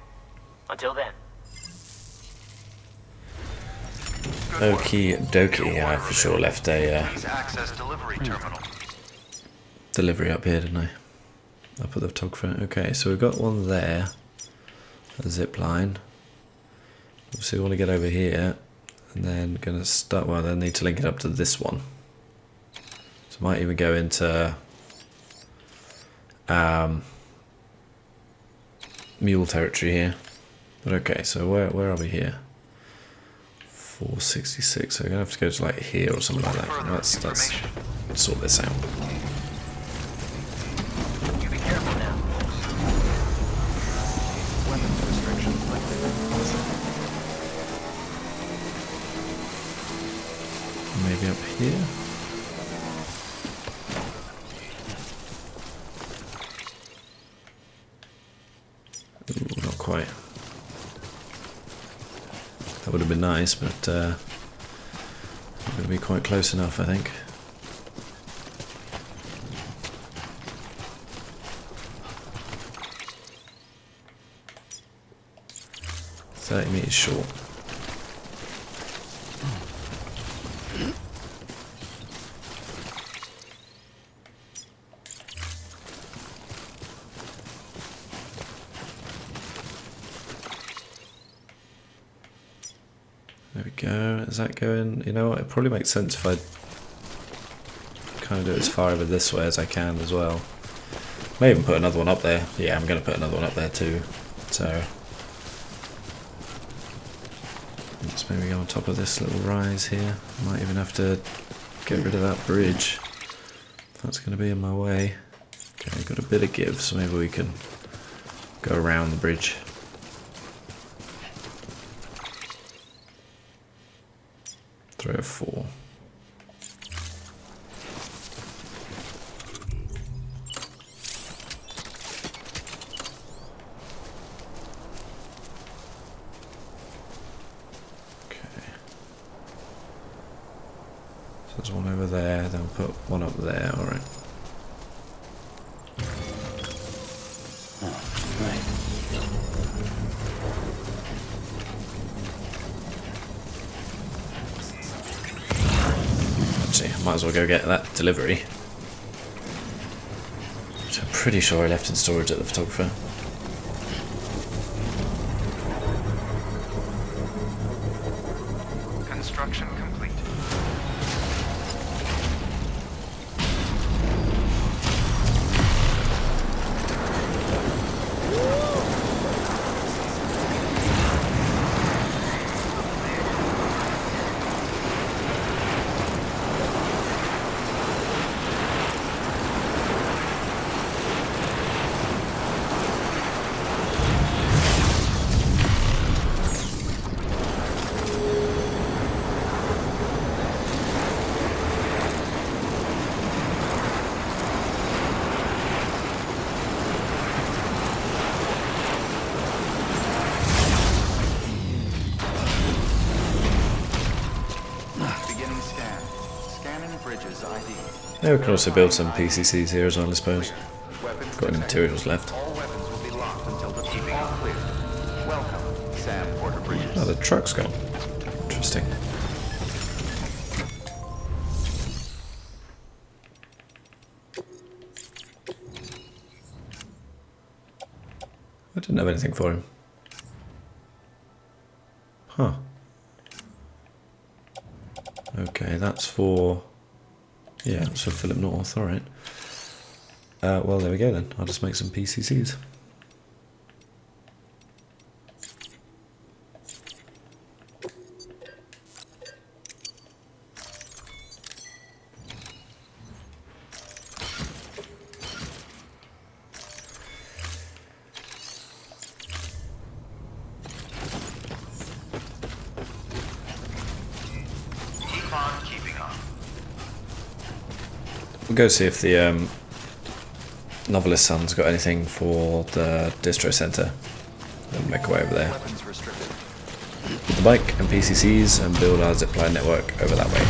B: Until then.
A: Okie dokie. I for sure left a
C: Please access delivery terminal.
A: delivery up here, didn't I? Up at the photographer. Okay, so we've got one there. A zip line. Obviously we want to get over here. And then gonna start, well, I need to link it up to this one. So I might even go into mule territory here. But okay, so where are we here? 466, so we're gonna have to go to like here or something like that. Let's sort this out.
B: You be careful now.
C: Weapons restrictions lifted.
A: Maybe up here? Ooh, not quite. That would have been nice, but we're going to be quite close enough, I think. $30 meters short. There we go. Is that going? You know what? It probably makes sense if I kind of do it as far over this way as I can as well. May even put another one up there. Yeah, I'm going to put another one up there too. So let's maybe go on top of this little rise here. Might even have to get rid of that bridge if that's going to be in my way. Okay, got a bit of give, so maybe we can go around the bridge. Throw a 4. Okay. So there's one over there, then we'll put one up there, alright. Might as well go get that delivery, which I'm pretty sure I left in storage at the photographer. Yeah, we can also build some PCCs here as well, I suppose.
C: Weapons
A: Got any
C: detected.
A: materials left?
C: All weapons will be locked until the keeping all clear. Welcome, Sam Porter Bridges.
A: Oh, the truck's gone. Interesting. I didn't have anything for him. Huh. Okay, that's for... Yeah, it's for Philip North, alright. Well, there we go then. I'll just make some PCCs.
C: Keep on keeping on.
A: We'll go see if the Novelist Son's got anything for the distro centre. Then make our way over there.
C: Weapons restricted.
A: With the bike and PCCs and build our zipline network over that way.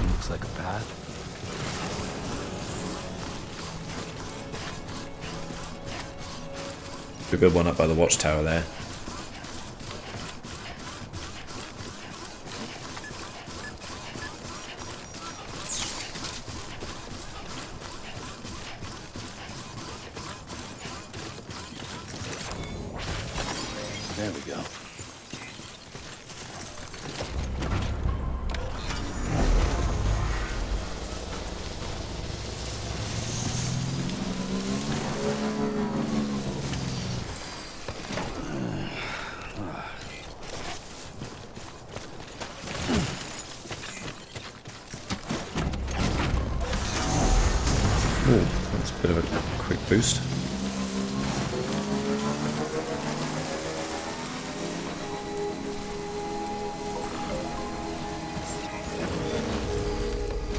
F: Looks like a path.
A: We build one up by the watchtower there.
F: There we go.
A: Ooh, that's a bit of a quick boost.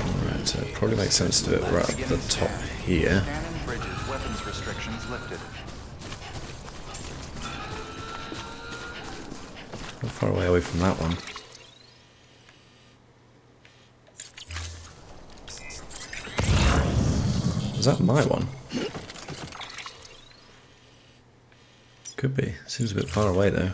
A: Alright, so it probably makes sense to do it right at the top here.
C: Scanning bridges. Weapons restrictions lifted.
A: How far away are we from that one? Is that my one? Could be. Seems a bit far away though.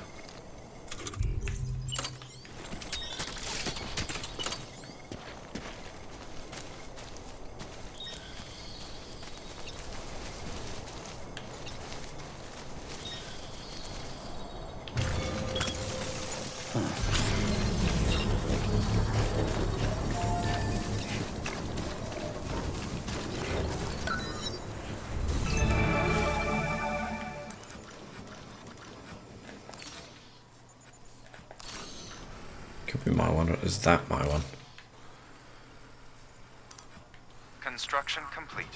A: Could be my one, or is that my one?
C: Construction complete.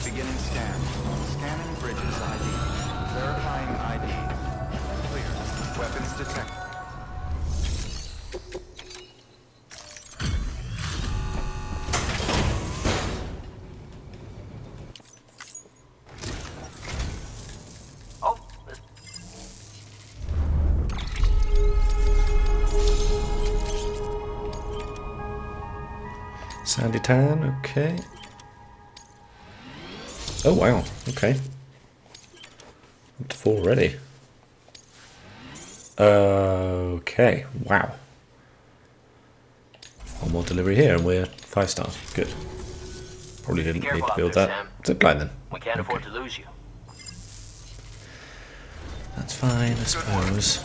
C: Beginning scan. Scanning bridges ID. Verifying ID. Clear. Weapons detected.
B: Oh, this
A: Sandy tan, okay. Oh wow, okay. Up to 4 already. Okay, wow. One more delivery here and we're 5 stars. Good. Probably didn't need
B: careful
A: to
B: out
A: build
B: there,
A: that.
B: Sam.
A: Zipline then.
B: we can't afford to lose you.
A: That's fine, I suppose.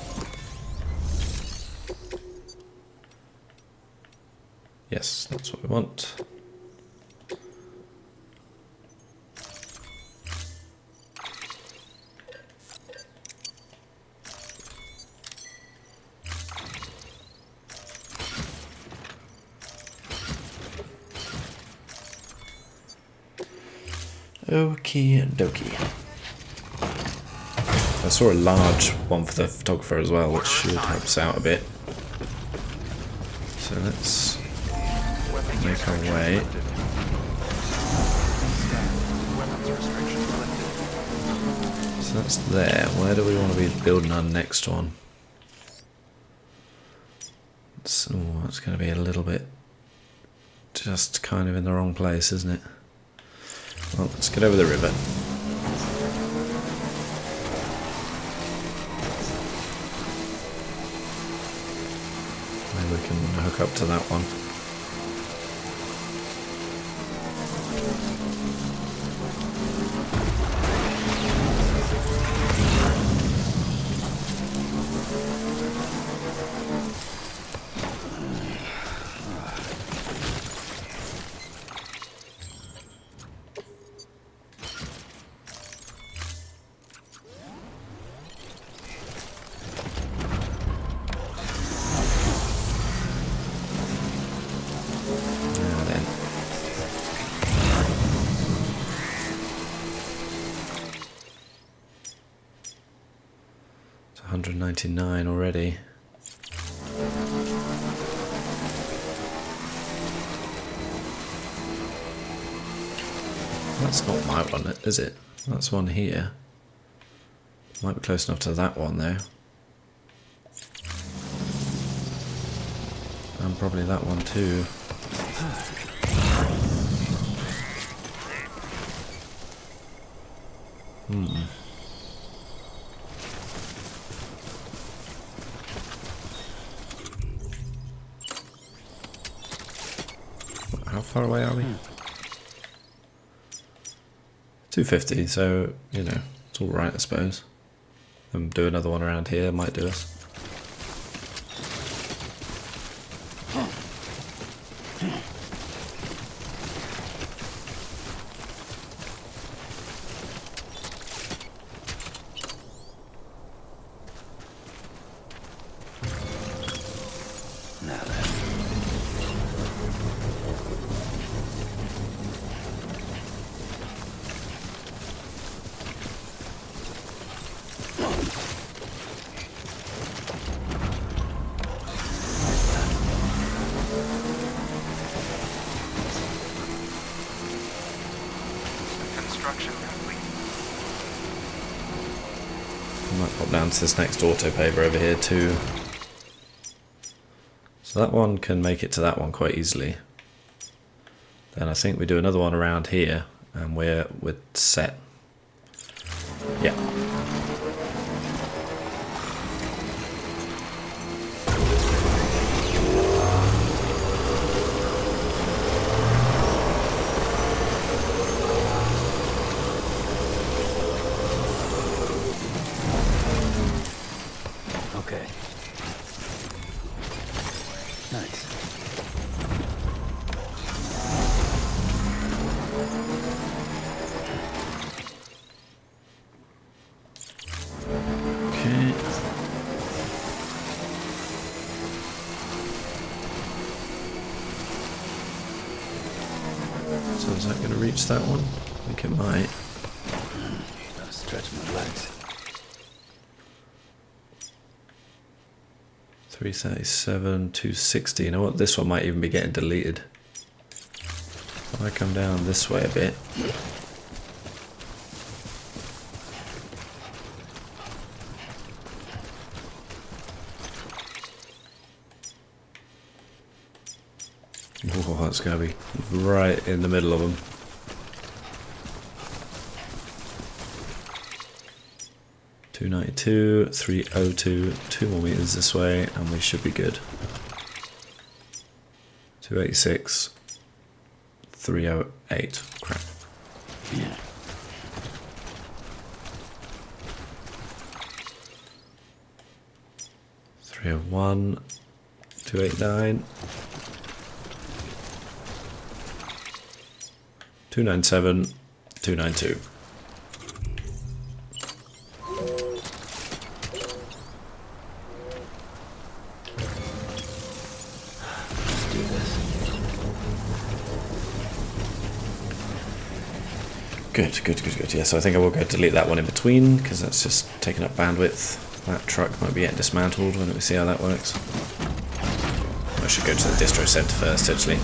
A: Yes, that's what we want. Okie dokie. I saw a large one for the photographer as well, which should help us out a bit. So let's make our way.
C: Weapons restrictions lifted.
A: So that's there. Where do we want to be building our next one? It's going to be a little bit just kind of in the wrong place, isn't it? Well, let's get over the river. Maybe we can hook up to that one. Now then. It's 199 already. That's not my one, is it? That's one here. Might be close enough to that one though. And probably that one too. How far away are we? 250, so, you know, it's alright I suppose. And do another one around here, might do us.
F: Now then.
C: Construction complete.
A: I might pop down to this next auto paver over here too. So that one can make it to that one quite easily. Then I think we do another one around here and we're set. Yeah.
F: Okay. Nice.
A: Okay. So is that going to reach that one? I think it might.
F: Gotta stretch my legs.
A: 337, 260. You know what? This one might even be getting deleted. If I come down this way a bit. Oh, that's going to be right in the middle of them. .292, 302, 2 more meters this way, and we should be good. 286, 308. Crap.
F: Yeah.
A: 301, 289, 297, 292.
F: Let's do this.
A: Good. Yeah, so I think I will go delete that one in between because that's just taking up bandwidth. That truck might be getting dismantled. Why don't we see how that works? I should go to the distro center first, actually.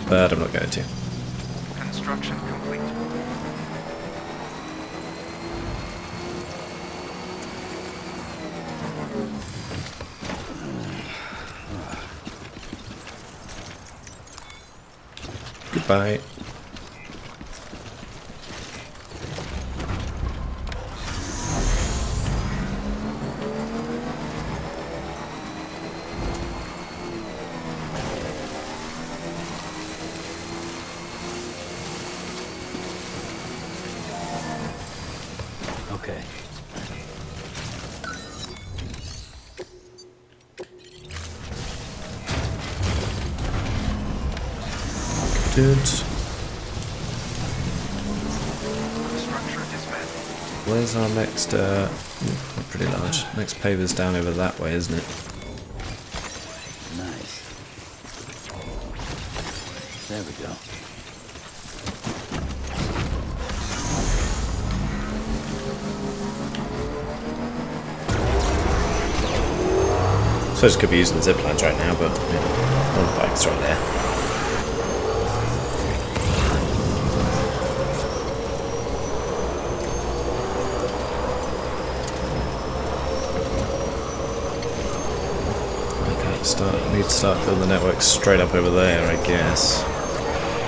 A: But I'm not going to.
C: Construction complete.
A: Goodbye.
F: Okay.
A: Good.
C: Structure dismantled.
A: Where's our next, pretty large. Next paver's down over that way, isn't it?
F: Nice. There we go.
A: Suppose I could be using the zip lines right now, but one of the bike's right there. Need to start building the network straight up over there, I guess.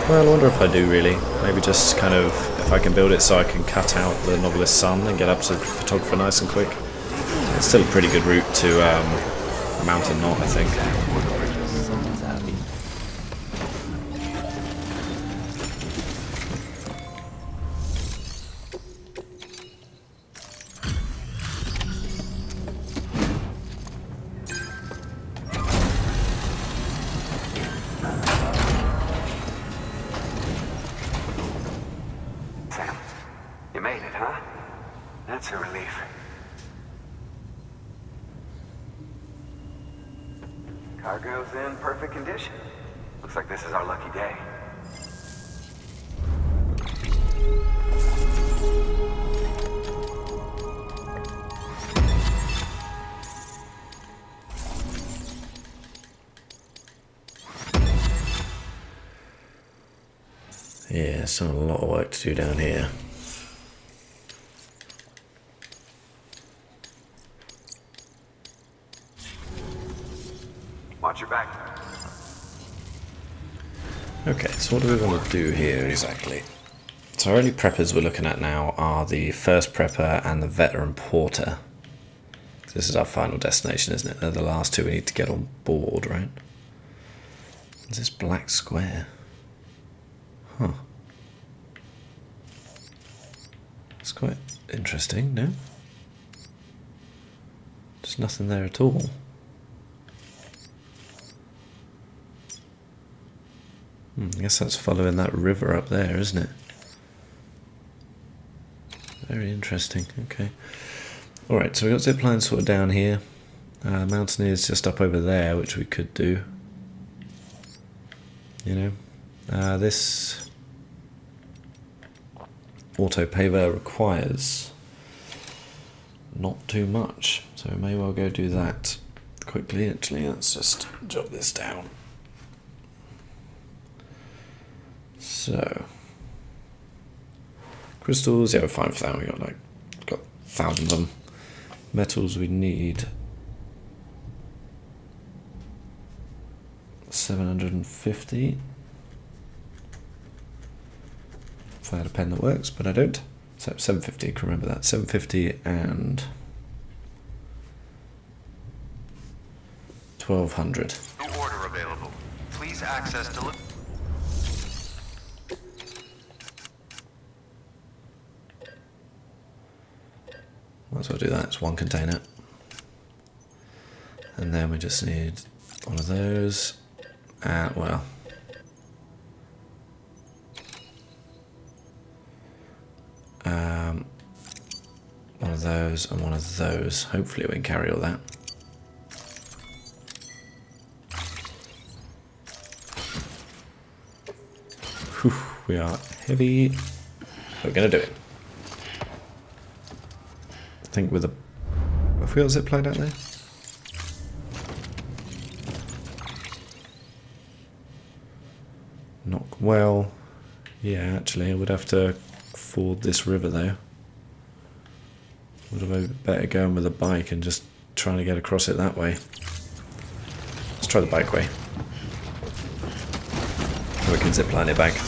A: Well, I wonder if I do really. Maybe just kind of, if I can build it so I can cut out the Novelist Sun and get up to Photographer nice and quick. It's still a pretty good route to Mountain Knot, I think.
F: Someone's happy.
G: Sam, you made it, huh? That's a relief. Cargo's in perfect condition. Looks like this is our lucky day.
A: Yeah, still a lot of work to do down here.
G: Watch your back.
A: Okay, so what do we want to do here exactly? So our only preppers we're looking at now are the first prepper and the veteran porter. This is our final destination, isn't it? They're the last two we need to get on board, right? What's this black square? Huh. It's quite interesting, no? There's nothing there at all. I guess that's following that river up there, isn't it? Very interesting, okay. Alright, so we've got zip lines sort of down here. Mountaineers just up over there, which we could do. You know. This auto paver requires not too much, so we may well go do that quickly. Actually, let's just jot this down. So crystals, yeah, we're fine for that. We got thousands of them. Metals we need 750. If I had a pen that works, but I don't. So 750, you can remember that. 750 and 1200.
C: New order available. Please access delivery.
A: Might as well do that. It's one container. And then we just need one of those. Well. One of those and one of those. Hopefully we can carry all that. Whew, we are heavy. We're going to do it. I think with a... Have we got a zip line out there? Not well. Yeah, actually, I would have to ford this river though. Would have been better going with a bike and just trying to get across it that way. Let's try the bike way. We can zip line it back.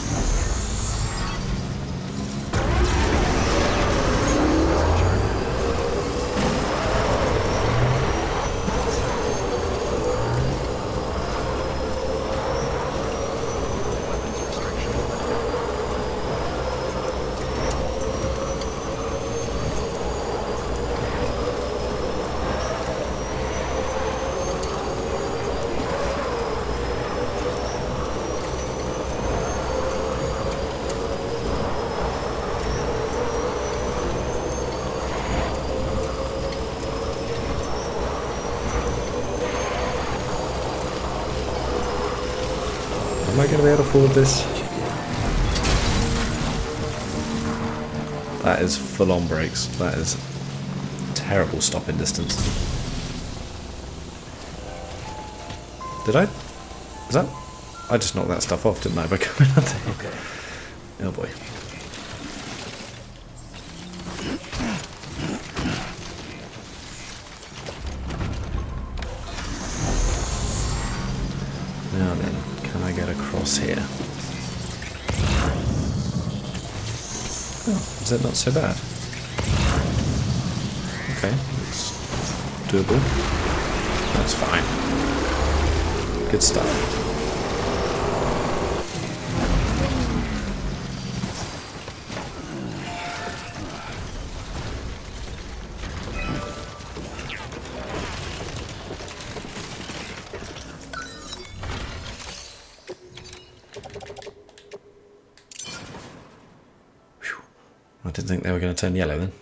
A: Am I going to be able to afford this? That is full on brakes. That is terrible stopping distance. Did I? Is that? I just knocked that stuff off, didn't I? By coming out there.
F: Okay.
A: Oh boy. Now then, can I get across here? Oh, is that not so bad? Okay, it's doable. That's fine. Good stuff. I didn't think they were going to turn yellow then.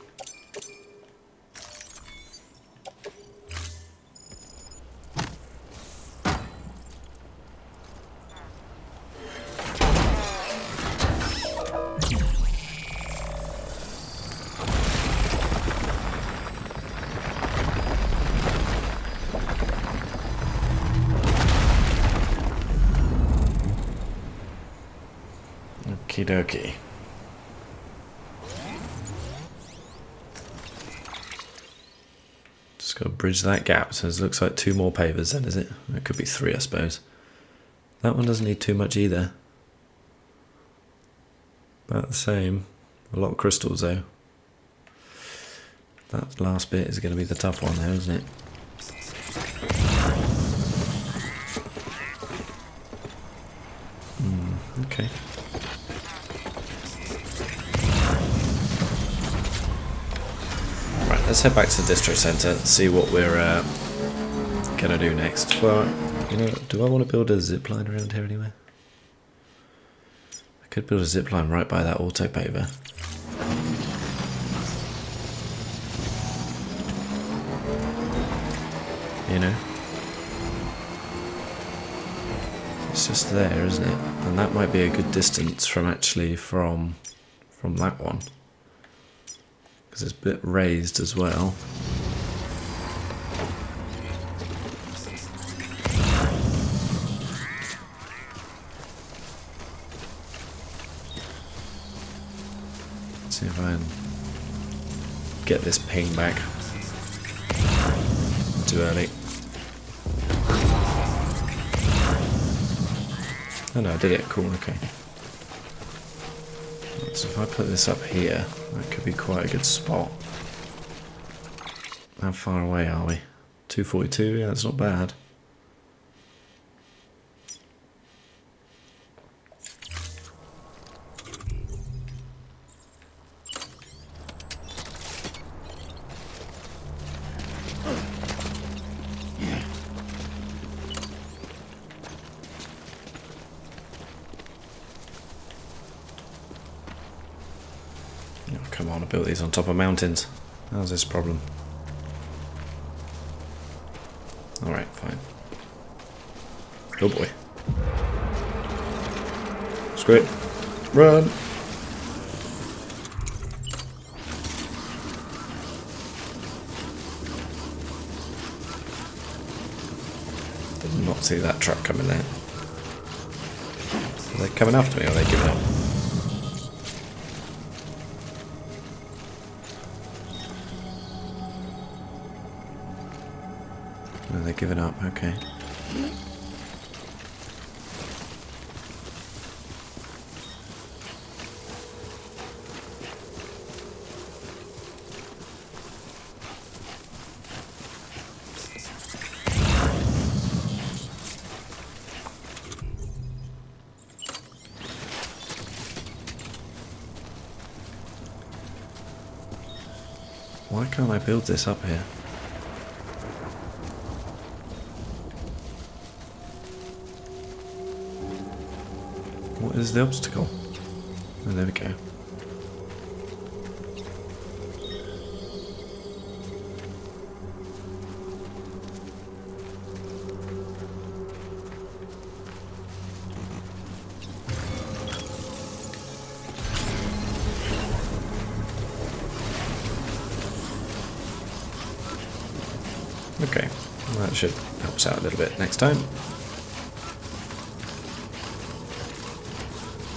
A: Okie dokie. Just got to bridge that gap. So it looks like 2 more pavers then, is it? It could be 3, I suppose. That one doesn't need too much either. About the same. A lot of crystals though. That last bit is going to be the tough one though, isn't it? Okay. Right, let's head back to the distro centre and see what we're gonna do next. Well, you know, do I want to build a zipline around here anyway? I could build a zipline right by that auto paver. You know? It's just there, isn't it? And that might be a good distance from actually from that one. Because it's a bit raised as well. Let's see if I can get this ping back. Too early. Oh no, I did it. Cool, okay. So if I put this up here, that could be quite a good spot. How far away are we? 242, yeah, that's not bad. Oh, come on, I built these on top of mountains. How's this a problem? Alright, fine. Oh boy. Screw it. Run! Did not see that truck coming there. Are they coming after me or are they giving up? No, they're giving up, okay. Why can't I build this up here? What is the obstacle? Oh, there we go. Okay, well, that should help us out a little bit next time.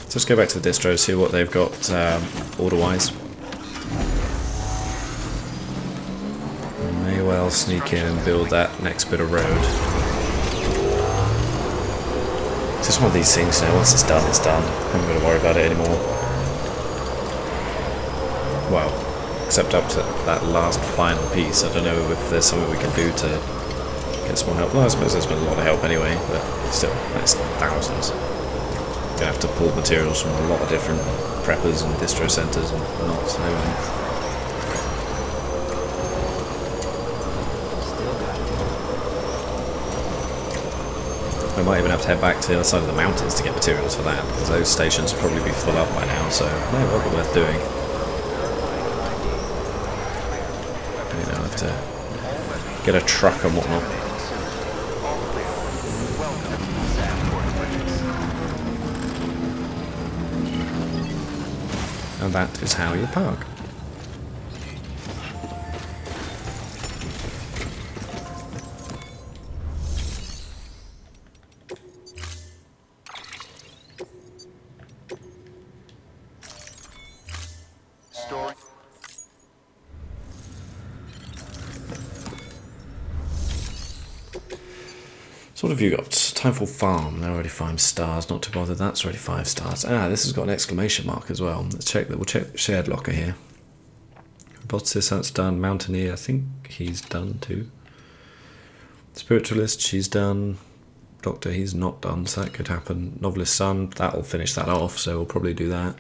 A: So let's go back to the distro, see what they've got order-wise. May well sneak in and build that next bit of road. It's just one of these things, you know, once it's done, it's done. I'm not going to worry about it anymore. Well, except up to that last final piece. I don't know if there's something we can do to get some more help. Well, I suppose there's been a lot of help anyway, but still, that's thousands. Gonna have to pull materials from a lot of different preppers and distro centers and knots and everything. I might even have to head back to the other side of the mountains to get materials for that, because those stations will probably be full up by now, so it may well be worth doing. You know, I have to get a truck and whatnot. And that is how you park.
C: Story.
A: So what have you got? Timeful Farm. They're already 5 stars. Not too bothered. That's already 5 stars. Ah, this has got an exclamation mark as well. Let's check that. We'll check shared locker here. Botanist, that's done. Mountaineer, I think he's done too. Spiritualist, she's done. Doctor, he's not done, so that could happen. Novelist Son, that'll finish that off, so we'll probably do that.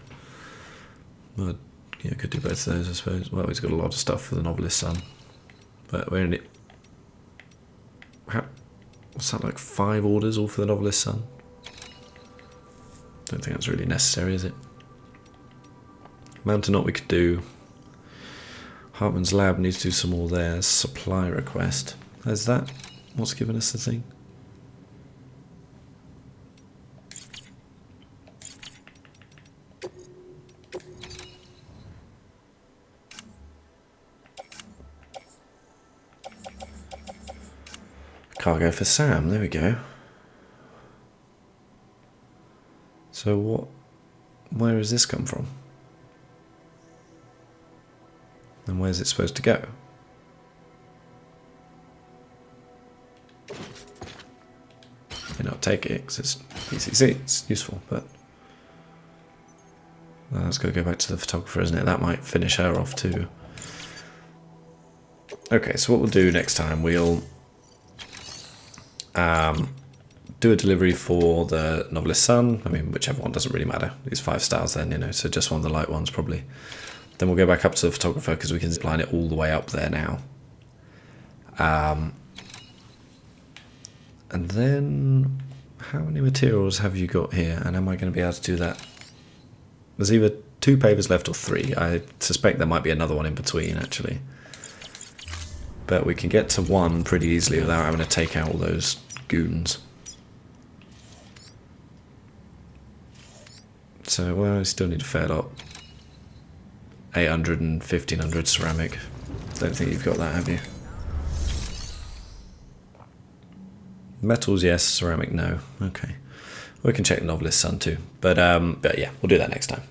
A: Well, yeah, could do both of those, I suppose. Well, he's got a lot of stuff for the Novelist Son. But we're in it. What's that, like 5 orders all for the Novelist Son? Don't think that's really necessary, is it? Mountain Knot we could do. Hartman's Lab needs to do some more there. Supply request. Is that what's given us the thing? Cargo for Sam, there we go. So where has this come from? And where's it supposed to go? May not take it because it's PCC, it's useful, but that's got to go back to the photographer, isn't it? That might finish her off too. Okay, so what we'll do next time, we'll do a delivery for the Novelist Son. I mean, whichever one, doesn't really matter. These 5 stars then, you know, so just one of the light ones probably. Then we'll go back up to the photographer because we can line it all the way up there now. And then, how many materials have you got here? And am I going to be able to do that? There's either 2 pavers left or 3. I suspect there might be another one in between, actually. But we can get to 1 pretty easily without having to take out all those goons. So, well, we still need a fair lot. 800 and 1500 ceramic. Don't think you've got that, have you? Metals, yes. Ceramic, no. Okay. We can check the Novelist's Son too. But yeah, we'll do that next time.